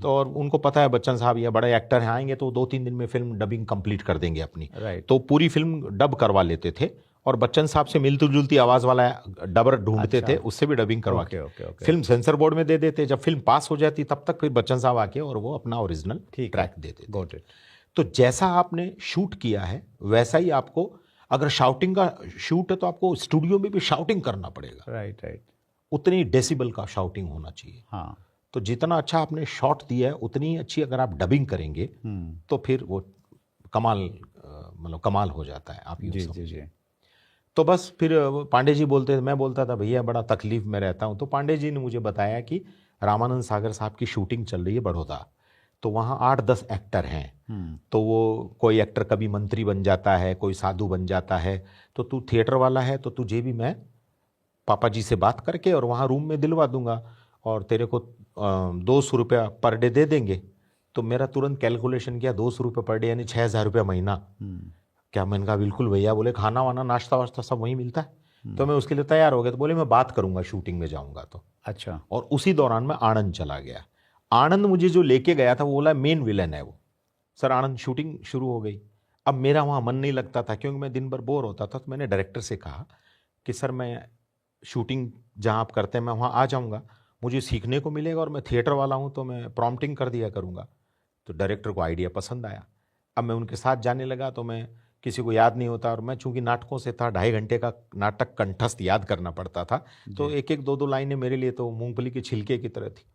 तो और उनको पता है बच्चन साहब ये बड़े एक्टर हैं, आएंगे तो 2-3 दिन में फिल्म डबिंग कंप्लीट कर देंगे अपनी। राइट। तो पूरी फिल्म डब करवा लेते थे, और बच्चन साहब से मिलती जुलती आवाज़ वाला डबर ढूंढते थे, उससे भी डबिंग करवा के फिल्म सेंसर बोर्ड में दे देते। जब फिल्म पास हो जाती तब तक फिर बच्चन साहब आके और वो अपना ओरिजिनल ट्रैक दे देते। Got it. तो जैसा आपने शूट किया है वैसा ही आपको, अगर शाउटिंग का शूट है तो आपको स्टूडियो में भी शाउटिंग करना पड़ेगा। Right right. उतनी डेसिबल का शाउटिंग होना चाहिए। हाँ। तो जितना अच्छा आपने शॉट दिया है उतनी ही अच्छी अगर आप डबिंग करेंगे तो फिर वो कमाल, मतलब कमाल हो जाता है। आप यूँ समझिए। तो बस फिर पांडे जी बोलते, मैं बोलता था भैया बड़ा तकलीफ में रहता हूँ, तो पांडे जी ने मुझे बताया कि रामानंद सागर साहब की शूटिंग चल रही है बड़ौदा, तो वहाँ 8-10 एक्टर हैं, तो वो कोई एक्टर कभी मंत्री बन जाता है, कोई साधु बन जाता है, तो तू थिएटर वाला है तो तुझे भी मैं पापा जी से बात करके और वहाँ रूम में दिलवा दूंगा, और तेरे को 200 रुपया पर डे दे देंगे। तो मेरा तुरंत कैलकुलेशन किया, 200 रुपये पर डे यानी 6,000 रुपया महीना। क्या? मैंने कहा बिल्कुल भैया। बोले खाना वाना नाश्ता वाश्ता सब वहीं मिलता है। तो मैं उसके लिए तैयार हो गया। तो बोले मैं बात करूंगा शूटिंग में जाऊंगा तो। अच्छा। और उसी दौरान मैं आणंद चला गया। आणंद मुझे जो लेके गया था वो बोला मेन विलन है वो। सर आणंद शूटिंग शुरू हो गई। अब मेरा वहाँ मन नहीं लगता था क्योंकि मैं दिन भर बोर होता था। तो मैंने डायरेक्टर से कहा कि सर मैं शूटिंग जहाँ आप करते हैं मैं वहाँ आ जाऊँगा, मुझे सीखने को मिलेगा, और मैं थिएटर वाला हूँ तो मैं प्रॉम्प्टिंग कर दिया करूँगा। तो डायरेक्टर को आइडिया पसंद आया। अब मैं उनके साथ जाने लगा तो मैं, किसी को याद नहीं होता, और मैं चूंकि नाटकों से था, 2.5 घंटे का नाटक कंठस्थ याद करना पड़ता था, तो एक एक 2-2 लाइनें मेरे लिए तो मूंगफली के छिलके की तरह थी।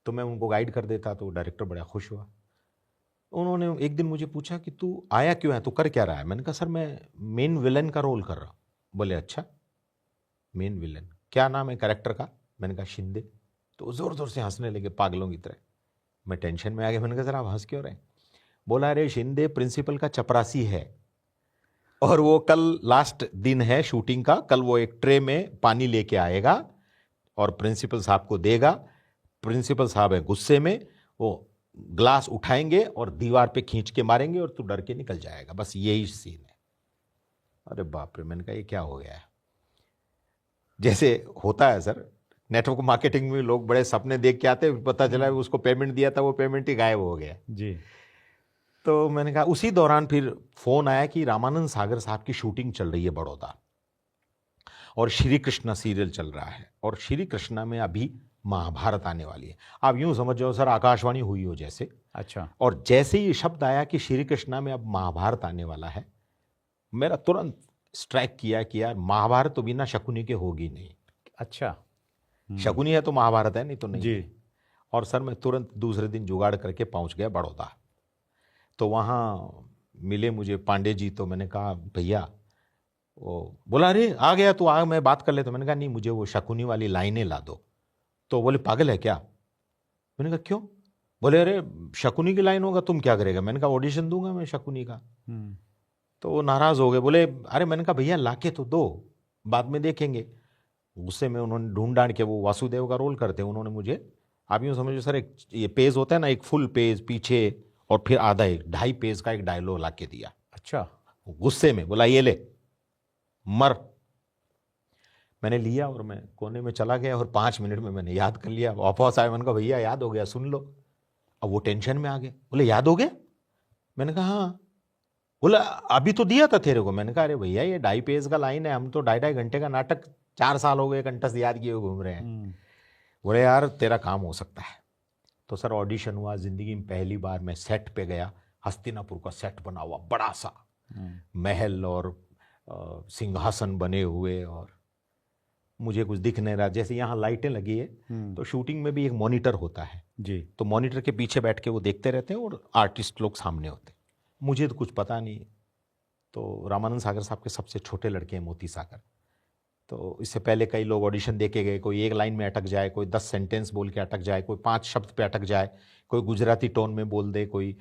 तो मैं उनको गाइड कर देता, तो डायरेक्टर बड़ा खुश हुआ। उन्होंने एक दिन मुझे पूछा कि तू आया क्यों है, तू कर क्या रहा है? मैंने कहा सर मैं मेन विलन का रोल कर रहा हूँ। बोले अच्छा मेन विलन, क्या नाम है कैरेक्टर का? मैंने कहा शिंदे। तो ज़ोर ज़ोर से हंसने लगे पागलों की तरह। मैं टेंशन में आ गया। मैंने कहा सर आप हंस क्यों रहे? बोला अरे शिंदे प्रिंसिपल का चपरासी है, और वो कल लास्ट दिन है शूटिंग का, कल वो एक ट्रे में पानी लेके आएगा और प्रिंसिपल साहब को देगा। प्रिंसिपल साहब है गुस्से में, वो ग्लास उठाएंगे और दीवार पे खींच के मारेंगे और तू डर के निकल जाएगा, बस यही सीन है। अरे बाप रे, मैंने कहा ये क्या हो गया है? जैसे होता है सर नेटवर्क मार्केटिंग में, लोग बड़े सपने देख के आते, पता चला उसको पेमेंट दिया था, वो पेमेंट ही गायब हो गया जी। तो मैंने कहा, उसी दौरान फिर फोन आया कि रामानंद सागर साहब की शूटिंग चल रही है बड़ौदा, और श्री कृष्णा सीरियल चल रहा है, और श्री कृष्णा में अभी महाभारत आने वाली है। आप यूं समझ जाओ सर आकाशवाणी हुई हो जैसे। अच्छा। और जैसे ही शब्द आया कि श्री कृष्णा में अब महाभारत आने वाला है, मेरा तुरंत स्ट्राइक किया कि यार महाभारत तो बिना शकुनी के होगी नहीं। अच्छा। शकुनी है तो महाभारत है, नहीं तो नहीं जी। है। और सर मैं तुरंत दूसरे दिन जुगाड़ करके पहुंच गया बड़ौदा। तो वहाँ मिले मुझे पांडे जी। तो मैंने कहा भैया, वो बोला अरे आ गया तू, आ मैं बात कर ले। तो मैंने कहा नहीं, मुझे वो शकुनी वाली लाइनें ला दो। तो बोले पागल है क्या? मैंने कहा क्यों? बोले अरे शकुनी की लाइन होगा तुम क्या करेगा? मैंने कहा ऑडिशन दूंगा मैं शकुनी का। तो वो नाराज हो गए, बोले अरे, मैंने कहा भैया लाके तो दो, बाद में देखेंगे। गुस्से में उन्होंने ढूंढ डांड के, वो वासुदेव का रोल करते, उन्होंने मुझे आप यूँ समझो सर, एक ये पेज होता है ना, एक फुल पेज पीछे और फिर आधा, एक 2.5 पेज का एक डायलॉग ला के दिया। अच्छा। गुस्से में बोला ये ले मर। मैंने लिया और मैं कोने में चला गया और 5 मिनट में मैंने याद कर लिया। वापस आया, मैंने कहा भैया याद हो गया, सुन लो। अब वो टेंशन में आ गए, बोले याद हो गया? मैंने कहा हाँ। बोला अभी तो दिया था तेरे को। मैंने कहा अरे भैया ये 2.5 पेज का लाइन है, हम तो 2.5 घंटे का नाटक 4 साल हो गए कंठस्थ याद किए हुए घूम रहे हैं। बोले यार तेरा काम हो सकता है। तो सर ऑडिशन हुआ, जिंदगी में पहली बार मैं सेट पे गया। हस्तिनापुर का सेट बना हुआ बड़ा सा, महल और सिंहासन बने हुए, और मुझे कुछ दिख नहीं रहा। जैसे यहाँ लाइटें लगी है तो शूटिंग में भी एक मॉनिटर होता है जी, तो मॉनिटर के पीछे बैठ के वो देखते रहते हैं और आर्टिस्ट लोग सामने होते हैं। मुझे तो कुछ पता नहीं। तो रामानंद सागर साहब के सबसे छोटे लड़के हैं मोती सागर। तो इससे पहले कई लोग ऑडिशन दे के गए, कोई एक लाइन में अटक जाए, कोई 10 सेंटेंस बोल के अटक जाए, कोई 5 शब्द पे अटक जाए, कोई गुजराती टोन में बोल दे, कोई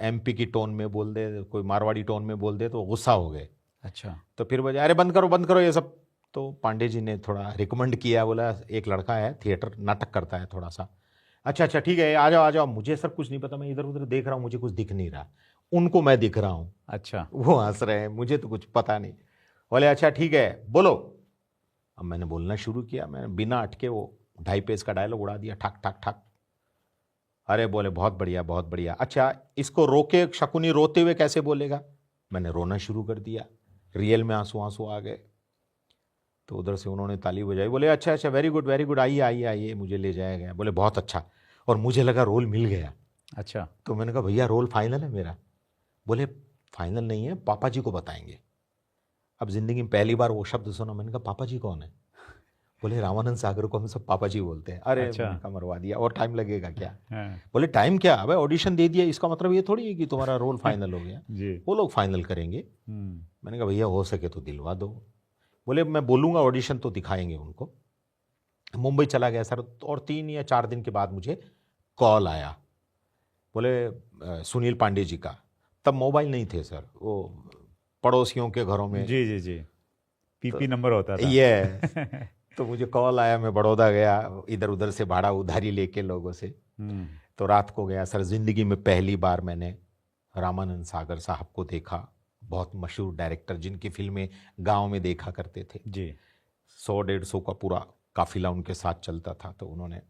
MP की टोन में बोल दे, कोई मारवाड़ी टोन में बोल दे, तो गुस्सा हो गए। अच्छा। तो फिर बोले अरे बंद करो ये सब। तो पांडे जी ने थोड़ा रिकमेंड किया, बोला एक लड़का है थिएटर नाटक करता है थोड़ा सा। अच्छा ठीक है, आ जाओ। मुझे सर कुछ नहीं पता, मैं इधर उधर देख रहा हूँ, मुझे कुछ दिख नहीं रहा, उनको मैं दिख रहा हूँ। अच्छा। वो हंस रहे हैं, मुझे तो कुछ पता नहीं। बोले अच्छा ठीक है बोलो। अब मैंने बोलना शुरू किया, मैंने बिना अटके वो 2.5 पेज का डायलॉग उड़ा दिया, ठक ठक ठक। अरे बोले बहुत बढ़िया बहुत बढ़िया। अच्छा इसको रोके, शकुनी रोते हुए कैसे बोलेगा? मैंने रोना शुरू कर दिया, रियल में आंसू आ गए। तो उधर से उन्होंने ताली बजाई, बोले अच्छा वेरी गुड आइए मुझे ले जाया गया। बोले बहुत अच्छा, और मुझे लगा रोल मिल गया। अच्छा। तो मैंने कहा भैया रोल फाइनल है मेरा? बोले फाइनल नहीं है, पापा जी को बताएंगे। अब जिंदगी में पहली बार वो शब्द सुना। मैंने कहा पापा जी कौन है? बोले रामानंद सागर को हम सब पापा जी बोलते हैं। अरे अच्छा। मैंने कहा मरवा दिया, और टाइम लगेगा क्या? हाँ। बोले टाइम क्या, अबे ऑडिशन दे दिया, इसका मतलब ये थोड़ी है कि तुम्हारा रोल फाइनल हो गया। जी। वो लोग फाइनल करेंगे। मैंने कहा भैया हो सके तो दिलवा दो। बोले मैं बोलूँगा ऑडिशन तो दिखाएंगे उनको। मुंबई चला गया सर, और 3 या 4 दिन के बाद मुझे कॉल आया, बोले सुनील पांडे जी का। तब मोबाइल नहीं थे सर, वो पड़ोसियों के घरों में जी PP नंबर होता था। ये तो मुझे कॉल आया, मैं बड़ौदा गया, इधर उधर से भाड़ा उधारी लेके लोगों से। तो रात को गया सर। जिंदगी में पहली बार मैंने रामानंद सागर साहब को देखा, बहुत मशहूर डायरेक्टर जिनकी फिल्में गांव में देखा करते थे जी। 100-150 का पूरा काफिला उनके साथ चलता था। तो उन्होंने,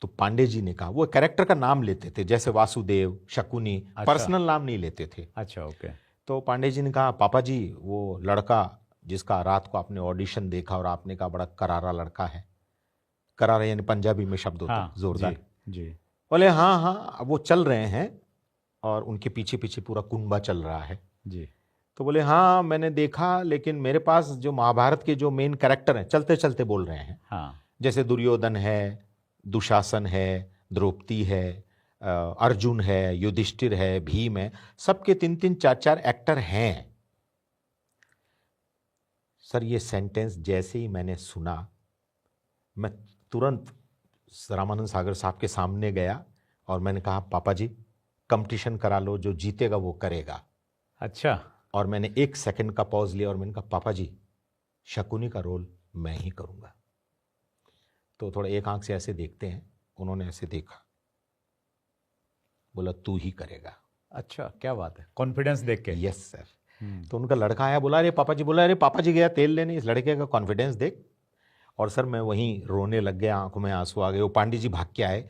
तो पांडे जी ने कहा, वो कैरेक्टर का नाम लेते थे जैसे वासुदेव, शकुनी, पर्सनल नाम नहीं लेते थे। अच्छा ओके। तो पांडे जी ने कहा पापा जी वो लड़का जिसका रात को आपने ऑडिशन देखा और आपने कहा बड़ा करारा लड़का है, करारा यानी पंजाबी में शब्द होता है जोरदार। जी। बोले हाँ वो चल रहे हैं, और उनके पीछे पीछे पूरा कुनबा चल रहा है। जी। तो बोले हाँ मैंने देखा, लेकिन मेरे पास जो महाभारत के जो मेन कैरेक्टर हैं चलते चलते बोल रहे हैं, हाँ। जैसे दुर्योधन है, दुशासन है, द्रौपदी है, अर्जुन है, युधिष्ठिर है, भीम है, सबके 3-3 4-4 एक्टर हैं। सर ये सेंटेंस जैसे ही मैंने सुना, मैं तुरंत रामानंद सागर साहब के सामने गया और मैंने कहा पापा जी कंपटीशन करा लो, जो जीतेगा वो करेगा। अच्छा। और मैंने 1 सेकंड का पॉज लिया और मैंने कहा पापा जी शकुनी का रोल मैं ही करूंगा। तो थोड़ा एक आंख से ऐसे देखते हैं, उन्होंने ऐसे देखा, बोला तू ही करेगा। अच्छा क्या बात है, कॉन्फिडेंस देख के। Yes sir. तो उनका लड़का आया, बोला अरे पापा जी, बोला अरे पापा जी गया तेल लेने, इस लड़के का कॉन्फिडेंस देख। और सर मैं वहीं रोने लग गया, आंखों में आंसू आ गए। वो पांडे जी भाग के आए,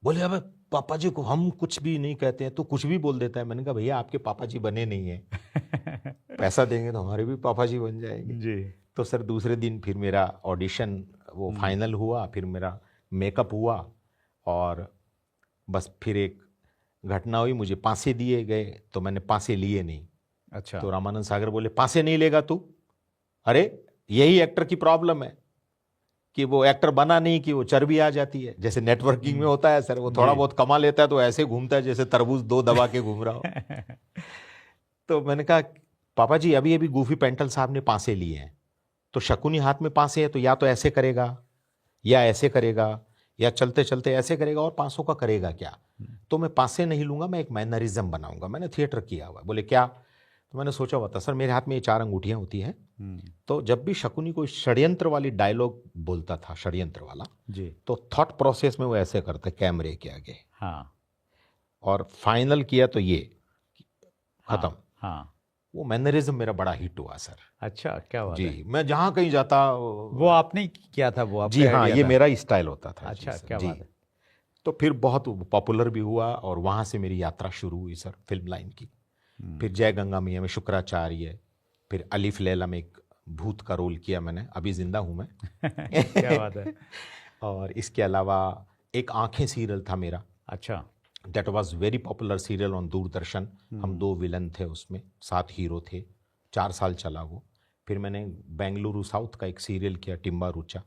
बोले अब पापा जी को हम कुछ भी नहीं कहते हैं, तो कुछ भी बोल देता है। मैंने कहा भैया आपके पापा जी बने नहीं है, पैसा देंगे तो हमारे भी पापा जी बन जाएंगे जी। तो सर दूसरे दिन फिर मेरा ऑडिशन वो फाइनल हुआ, फिर मेरा मेकअप हुआ, और बस फिर एक घटना हुई, मुझे पासे दिए गए तो मैंने पासे लिए नहीं। अच्छा। तो रामानंद सागर बोले पासे नहीं लेगा तू? अरे यही एक्टर की प्रॉब्लम है कि वो एक्टर बना नहीं कि वो चर्बी आ जाती है, जैसे नेटवर्किंग में होता है सर, वो थोड़ा बहुत कमा लेता है तो ऐसे घूमता है जैसे तरबूज 2 दबा के घूम रहा हो। तो मैंने कहा पापा जी अभी अभी गूफी पेंटल साहब ने पासे लिए हैं, तो शकुनी हाथ में पासे है तो या तो ऐसे करेगा या ऐसे करेगा या चलते चलते ऐसे करेगा, और 500 का करेगा क्या? तो मैं पासे नहीं लूंगा, मैं एक मैनरिज्म बनाऊंगा, मैंने थिएटर किया हुआ। बोले क्या? तो मैंने सोचा हुआ था सर मेरे हाथ में ये 4 अंगूठियाँ होती हैं, हम्म, तो जब भी शकुनी कोई षड्यंत्र वाली डायलॉग बोलता था, षड्यंत्र वाला, जी, तो थॉट प्रोसेस में वो ऐसे करते कैमरे के आगे, हाँ, और फाइनल किया तो ये हाँ, खत्म। हाँ, वो मैनरिज्म मेरा बड़ा हिट हुआ सर। अच्छा, क्या बात है। जी, मैं जहाँ कहीं जाता, वो आपने ही किया था, वो जी आपका हाँ, आइडिया ये था? मेरा ही स्टाइल होता था। जी अच्छा, सर, क्या जी। बात है। तो फिर बहुत पॉपुलर भी हुआ और वहाँ से मेरी यात्रा शुरू हुई सर फिल्म लाइन की। फिर जय गंगा मैया में शुक्राचार्य, फिर अलिफ लैला में एक भूत का रोल किया मैंने, अभी जिंदा हूँ मैं। क्या बात है। और इसके अलावा एक आंखें सीरियल था मेरा, अच्छा, that was very popular serial on Doordarshan. हम 2 विलन थे उसमें, 7 हीरो थे, 4 साल चला वो। फिर मैंने बेंगलुरु साउथ का एक सीरियल किया, टिम्बा रुचा।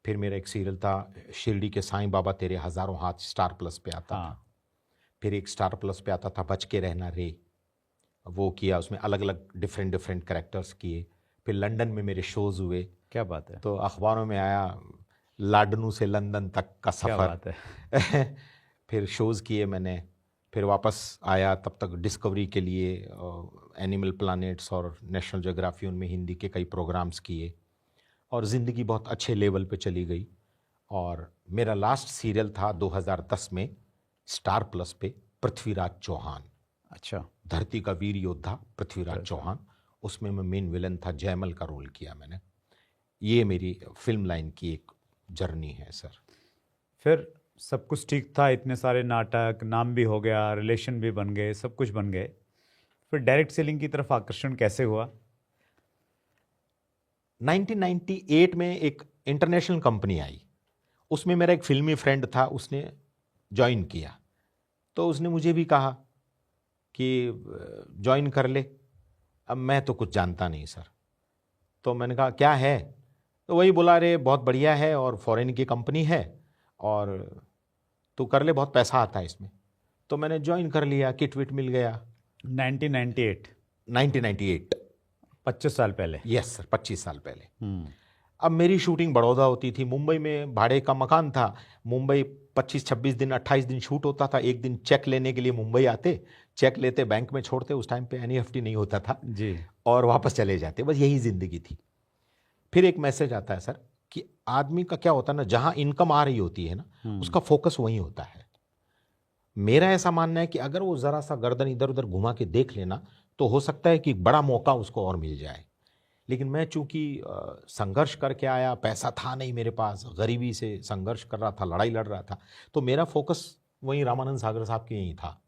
फिर मेरा एक सीरियल था शिरडी के साईं बाबा तेरे हज़ारों हाथ, स्टार प्लस पे आता था। हाँ, फिर एक स्टार प्लस पे आता था बच के रहना रे, वो किया, उसमें अलग अलग डिफरेंट डिफरेंट कैरेक्टर्स किए। फिर लंदन में मेरे शोज़ हुए, क्या बात है, तो अखबारों में आया लाडनू से लंदन तक का क्या सफ़र। बात है। फिर शोज़ किए मैंने। फिर वापस आया, तब तक डिस्कवरी के लिए एनिमल प्लैनेट्स और नेशनल ज्योग्राफी, उनमें हिंदी के कई प्रोग्राम्स किए, और ज़िंदगी बहुत अच्छे लेवल पे चली गई। और मेरा लास्ट सीरियल था 2010 में स्टार प्लस पे, पृथ्वीराज चौहान, अच्छा, धरती का वीर योद्धा पृथ्वीराज चौहान। उसमें मैं मेन विलन था, जयमल का रोल किया मैंने। ये मेरी फिल्म लाइन की एक जर्नी है सर। फिर सब कुछ ठीक था, इतने सारे नाटक, नाम भी हो गया, रिलेशन भी बन गए, सब कुछ बन गए, फिर डायरेक्ट सेलिंग की तरफ आकर्षण कैसे हुआ? 1998 में एक इंटरनेशनल कंपनी आई, उसमें मेरा एक फिल्मी फ्रेंड था, उसने ज्वाइन किया। तो उसने मुझे भी कहा कि ज्वाइन कर ले। अब मैं तो कुछ जानता नहीं सर, तो मैंने कहा क्या है, तो वही बोला, अरे बहुत बढ़िया है और फॉरेन की कंपनी है और तू कर ले, बहुत पैसा आता है इसमें। तो मैंने ज्वाइन कर लिया, किट विट मिल गया। 1998, 1998, 25 साल पहले। यस सर, 25 साल पहले। हम्म, अब मेरी शूटिंग बड़ौदा होती थी, मुंबई में भाड़े का मकान था। मुंबई 25-26 दिन, 28 दिन शूट होता था। एक दिन चेक लेने के लिए मुंबई आते, चेक लेते, बैंक में छोड़ते, उस टाइम पे एनईएफटी नहीं होता था, जी, और वापस चले जाते। बस यही ज़िंदगी थी। फिर एक मैसेज आता है सर कि आदमी का क्या होता है ना, जहाँ इनकम आ रही होती है ना, उसका फोकस वहीं होता है। मेरा ऐसा मानना है कि अगर वो ज़रा सा गर्दन इधर उधर घुमा के देख लेना, तो हो सकता है कि बड़ा मौका उसको और मिल जाए। लेकिन मैं चूंकि संघर्ष करके आया, पैसा था नहीं मेरे पास, गरीबी से संघर्ष कर रहा था, लड़ाई लड़ रहा था, तो मेरा फोकस वहीं रामानंद सागर साहब के यहीं था।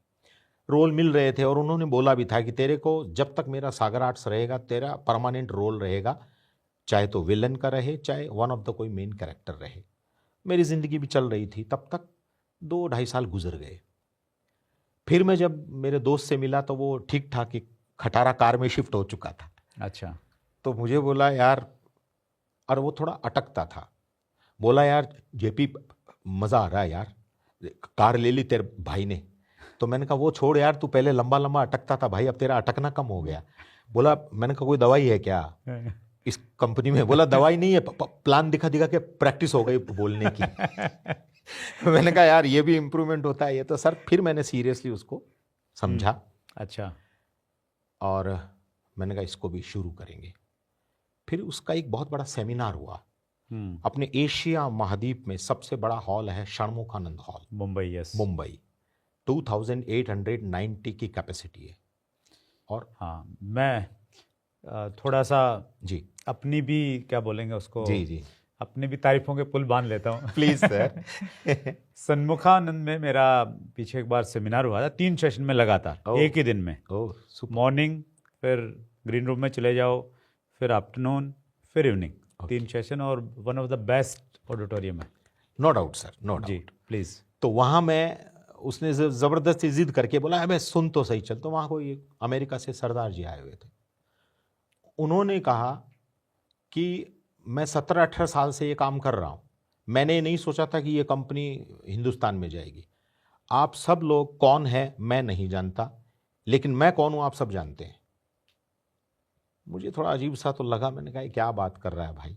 रोल मिल रहे थे और उन्होंने बोला भी था कि तेरे को जब तक मेरा सागर आर्ट्स रहेगा, तेरा परमानेंट रोल रहेगा, चाहे तो विलन का रहे, चाहे वन ऑफ द कोई मेन कैरेक्टर रहे। मेरी ज़िंदगी भी चल रही थी, तब तक 2-2.5 साल गुजर गए। फिर मैं जब मेरे दोस्त से मिला तो वो ठीक ठाक एक खटारा कार में शिफ्ट हो चुका था। अच्छा, तो मुझे बोला यार, और वो थोड़ा अटकता था, बोला यार जेपी, मज़ा आ रहा है यार, कार ले ली तेरे भाई ने। तो मैंने कहा वो छोड़ यार, तू पहले लंबा लंबा अटकता था भाई, अब तेरा अटकना कम हो गया। बोला, मैंने कहा कोई दवाई है क्या इस कंपनी में? बोला दवाई नहीं है, प्लान दिखा दिखा के प्रैक्टिस हो गई बोलने की। मैंने कहा यार ये भी इम्प्रूवमेंट होता है ये तो सर। फिर मैंने सीरियसली उसको समझा, अच्छा, और मैंने कहा इसको भी शुरू करेंगे। फिर उसका एक बहुत बड़ा सेमिनार हुआ। अपने एशिया महाद्वीप में सबसे बड़ा हॉल है षणमुखानंद हॉल, मुंबई, यस, मुंबई। 2890 की कैपेसिटी है। और हाँ, मैं थोड़ा सा जी अपनी भी, क्या बोलेंगे उसको, जी जी, अपनी भी तारीफों के पुल बांध लेता हूँ। Please sir. सन्मुखानंद में मेरा पीछे एक बार सेमिनार हुआ था, 3 सेशन में लगातार, ओह। एक ही दिन में। Oh super. मॉर्निंग, फिर ग्रीन रूम में चले जाओ, फिर आफ्टरनून, फिर इवनिंग, 3 सेशन, और one of the best auditorium है। नो डाउट सर, नो जी, डाउट। प्लीज़। तो वहाँ मैं, उसने ज़बरदस्ती जिद करके बोला अबे सुन तो सही चल। तो वहाँ कोई अमेरिका से सरदार जी आए हुए थे। उन्होंने कहा कि मैं 17-18 साल से ये काम कर रहा हूँ, मैंने नहीं सोचा था कि ये कंपनी हिंदुस्तान में जाएगी। आप सब लोग कौन है मैं नहीं जानता, लेकिन मैं कौन हूँ आप सब जानते हैं। मुझे थोड़ा अजीब सा तो लगा, मैंने कहा क्या बात कर रहा है भाई।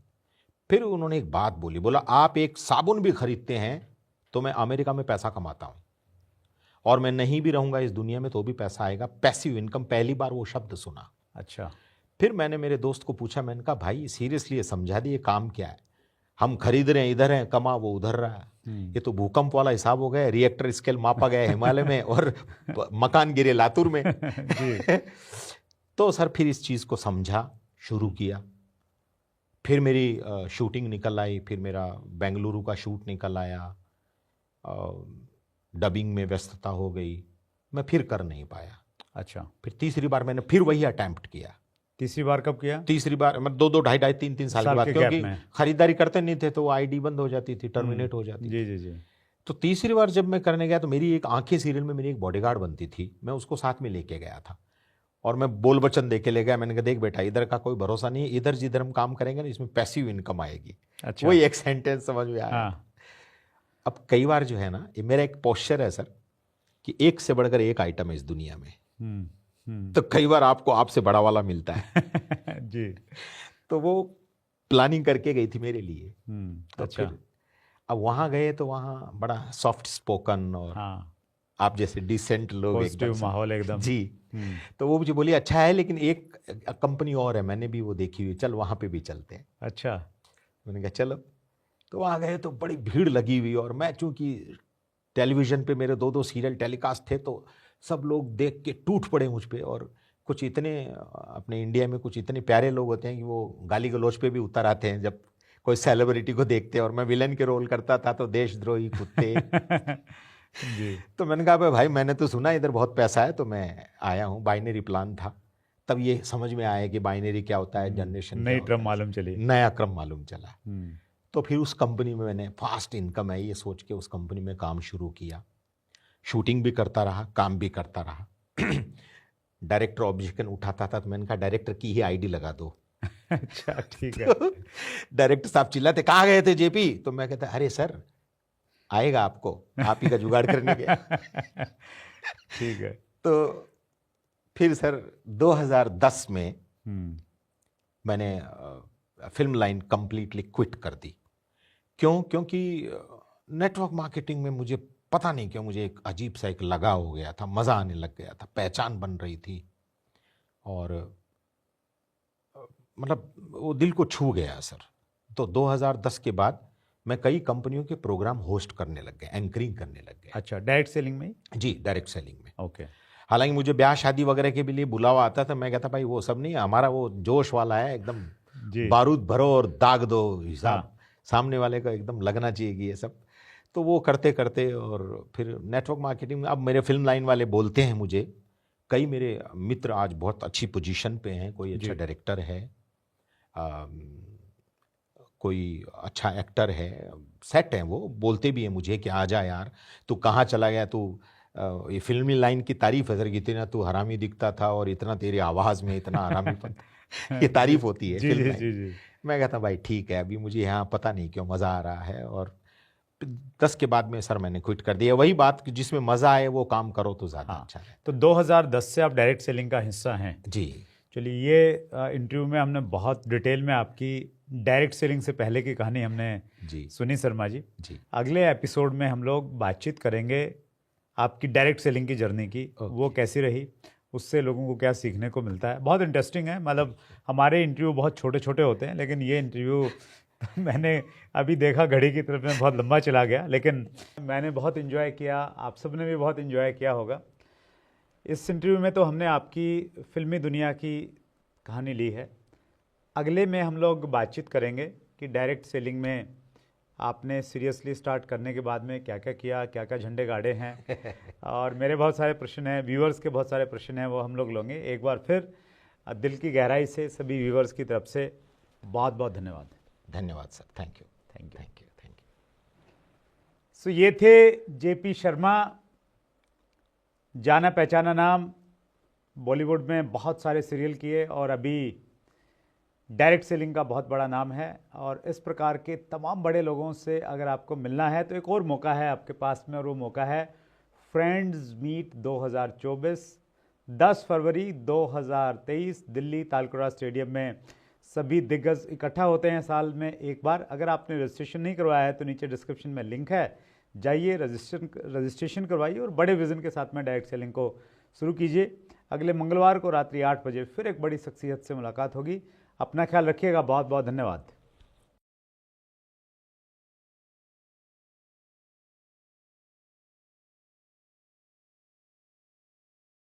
फिर उन्होंने एक बात बोली, बोला आप एक साबुन भी खरीदते हैं तो मैं अमेरिका में पैसा कमाता हूँ, और मैं नहीं भी रहूँगा इस दुनिया में तो भी पैसा आएगा। पैसिव इनकम, पहली बार वो शब्द सुना। अच्छा। फिर मैंने मेरे दोस्त को पूछा, मैंने कहा भाई सीरियसली ये समझा दिए काम क्या है? हम खरीद रहे हैं इधर हैं, कमा वो उधर रहा है। ये तो भूकंप वाला हिसाब हो गया, रिएक्टर स्केल मापा गया हिमालय में और मकान गिरे लातूर में। जी। तो सर फिर इस चीज़ को समझा, शुरू किया। फिर मेरी शूटिंग निकल आई, फिर मेरा बेंगलुरु का शूट निकल आया, डबिंग में व्यस्तता हो गई, मैं फिर कर नहीं पाया। अच्छा। फिर तीसरी बार मैंने फिर वही अटेम्प्ट किया। तीसरी बार कब किया? तीसरी बार मतलब 2-2, 2.5-2.5, 3-3 साल के बाद, के गैप क्योंकि में। खरीदारी करते नहीं थे तो वो आईडी बंद हो जाती थी, टर्मिनेट हो जाती थी। जी जी जी। तो तीसरी बार जब मैं करने गया तो मेरी एक आंखें सीरियल में मेरी एक बॉडीगार्ड बनती थी, मैं उसको साथ में लेके गया था और मैं बोल वचन दे के ले गया। मैंने कहा देख बेटा, इधर का कोई भरोसा नहीं है, इधर जिधर हम काम करेंगे ना इसमें पैसिव इनकम आएगी। अच्छा। वही एक सेंटेंस समझ में आया। हाँ। अब कई बार जो है ना, ये मेरा एक पोस्चर है सर कि एक से बढ़कर एक आइटम है इस दुनिया में, तो कई बार आपको आपसे बड़ा वाला मिलता है। जी। तो वो प्लानिंग करके गई थी मेरे लिए। तो अच्छा। फिर अब वहाँ गए तो वहाँ बड़ा सॉफ्ट स्पोकन और हाँ, आप जैसे डिसेंट लोग, पॉजिटिव एकदम माहौल एकदम। जी। तो वो मुझे बोली अच्छा है, लेकिन एक कंपनी और है, मैंने भी वो देखी हुई, चल वहाँ पे भी चलते हैं। अच्छा। मैंने कहा चलो। तो वहाँ गए तो बड़ी भीड़ लगी हुई, और मैं चूंकि टेलीविजन पे मेरे 2-2 सीरियल टेलीकास्ट थे तो सब लोग देख के टूट पड़े मुझ पे। और कुछ इतने, अपने इंडिया में कुछ इतने प्यारे लोग होते हैं कि वो गाली गलौज पे भी उतर आते हैं जब कोई सेलिब्रिटी को देखते हैं, और मैं विलन के रोल करता था तो देशद्रोही कुत्ते। जी। तो मैंने कहा भाई मैंने तो सुना इधर बहुत पैसा है तो मैं आया हूँ। बाइनरी प्लान था, तब ये समझ में आया कि बाइनरी क्या होता है, जनरेशन नई क्रम मालूम चली। नया क्रम मालूम चला। तो फिर उस कंपनी में मैंने फास्ट इनकम है ये सोच के उस कंपनी में काम शुरू किया। शूटिंग भी करता रहा, काम भी करता रहा। डायरेक्टर ऑब्जेक्शन उठाता था तो मैंने कहा डायरेक्टर की ही आईडी लगा दो। अच्छा, ठीक है। तो डायरेक्टर साहब चिल्लाते कहाँ गए थे जेपी, तो मैं कहता अरे सर आएगा आपको, आप ही का जुगाड़ करने गया। ठीक है। तो फिर सर 2010 में मैंने फिल्म लाइन कंप्लीटली क्विट कर दी। क्यों? क्योंकि नेटवर्क मार्केटिंग में मुझे पता नहीं क्यों मुझे एक अजीब सा एक लगाव हो गया था, मज़ा आने लग गया था, पहचान बन रही थी, और मतलब वो दिल को छू गया सर। तो 2010 के बाद मैं कई कंपनियों के प्रोग्राम होस्ट करने लग गया, एंकरिंग करने लग गया। अच्छा, डायरेक्ट सेलिंग में? जी, डायरेक्ट सेलिंग में। ओके। हालांकि मुझे ब्याह शादी वगैरह के भी लिए बुलावा आता था, मैं कहता भाई वो सब नहीं, हमारा वो जोश वाला है एकदम, बारूद भरो और दाग दो हिसाब। हाँ। सामने वाले का एकदम लगना चाहिए कि ये सब। तो वो करते करते, और फिर नेटवर्क मार्केटिंग में अब मेरे फिल्म लाइन वाले बोलते हैं मुझे, कई मेरे मित्र आज बहुत अच्छी पोजीशन पे हैं, कोई अच्छा डायरेक्टर है, कोई अच्छा एक्टर है, सेट है, वो बोलते भी हैं मुझे कि आ जा यार, तू कहाँ चला गया, तू ये फिल्मी लाइन की तारीफ है सर, इतना तू हरामी दिखता था और इतना तेरी आवाज़ में इतना हरामीपन। ये तारीफ होती है फिल्म लाइन। मैं कहता भाई ठीक है, अभी मुझे यहाँ पता नहीं क्यों मज़ा आ रहा है। और 10 के बाद में सर मैंने क्विट कर दिया। वही बात कि जिसमें मज़ा आए वो काम करो तो ज़्यादा अच्छा है। तो 2010 से आप डायरेक्ट सेलिंग का हिस्सा हैं। जी। चलिए, ये इंटरव्यू में हमने बहुत डिटेल में आपकी डायरेक्ट सेलिंग से पहले की कहानी हमने सुनी शर्मा जी। अगले एपिसोड में हम लोग बातचीत करेंगे आपकी डायरेक्ट सेलिंग की जर्नी की, वो कैसी रही, उससे लोगों को क्या सीखने को मिलता है। बहुत इंटरेस्टिंग है। मतलब हमारे इंटरव्यू बहुत छोटे छोटे होते हैं, लेकिन ये इंटरव्यू मैंने अभी देखा घड़ी की तरफ में बहुत लंबा चला गया, लेकिन मैंने बहुत इन्जॉय किया, आप सब ने भी बहुत इन्जॉय किया होगा। इस इंटरव्यू में तो हमने आपकी फिल्मी दुनिया की कहानी ली है। अगले में हम लोग बातचीत करेंगे कि डायरेक्ट सेलिंग में आपने सीरियसली स्टार्ट करने के बाद में क्या क्या किया, क्या क्या झंडे गाड़े हैं। और मेरे बहुत सारे प्रश्न हैं, व्यूअर्स के बहुत सारे प्रश्न हैं, वो हम लोग लेंगे। एक बार फिर दिल की गहराई से सभी व्यूअर्स की तरफ से बहुत बहुत धन्यवाद। धन्यवाद sir, thank you. Thank you, thank you, thank you. So ये थे जेपी शर्मा, जाना पहचाना नाम, बॉलीवुड में बहुत सारे सीरियल किए और अभी डायरेक्ट सेलिंग का बहुत बड़ा नाम है। और इस प्रकार के तमाम बड़े लोगों से अगर आपको मिलना है तो एक और मौका है आपके पास में, और वो मौका है फ्रेंड्स मीट 2024, 10 फरवरी 2023 दिल्ली तालकटोरा स्टेडियम में। सभी दिग्गज इकट्ठा होते हैं साल में एक बार। अगर आपने रजिस्ट्रेशन नहीं करवाया है तो नीचे डिस्क्रिप्शन में लिंक है, जाइए, रजिस्ट्रेशन करवाइए और बड़े विज़न के साथ में डायरेक्ट सेलिंग को शुरू कीजिए। अगले मंगलवार को रात्रि 8 बजे फिर एक बड़ी शख्सियत से मुलाकात होगी। अपना ख्याल रखिएगा। बहुत बहुत धन्यवाद।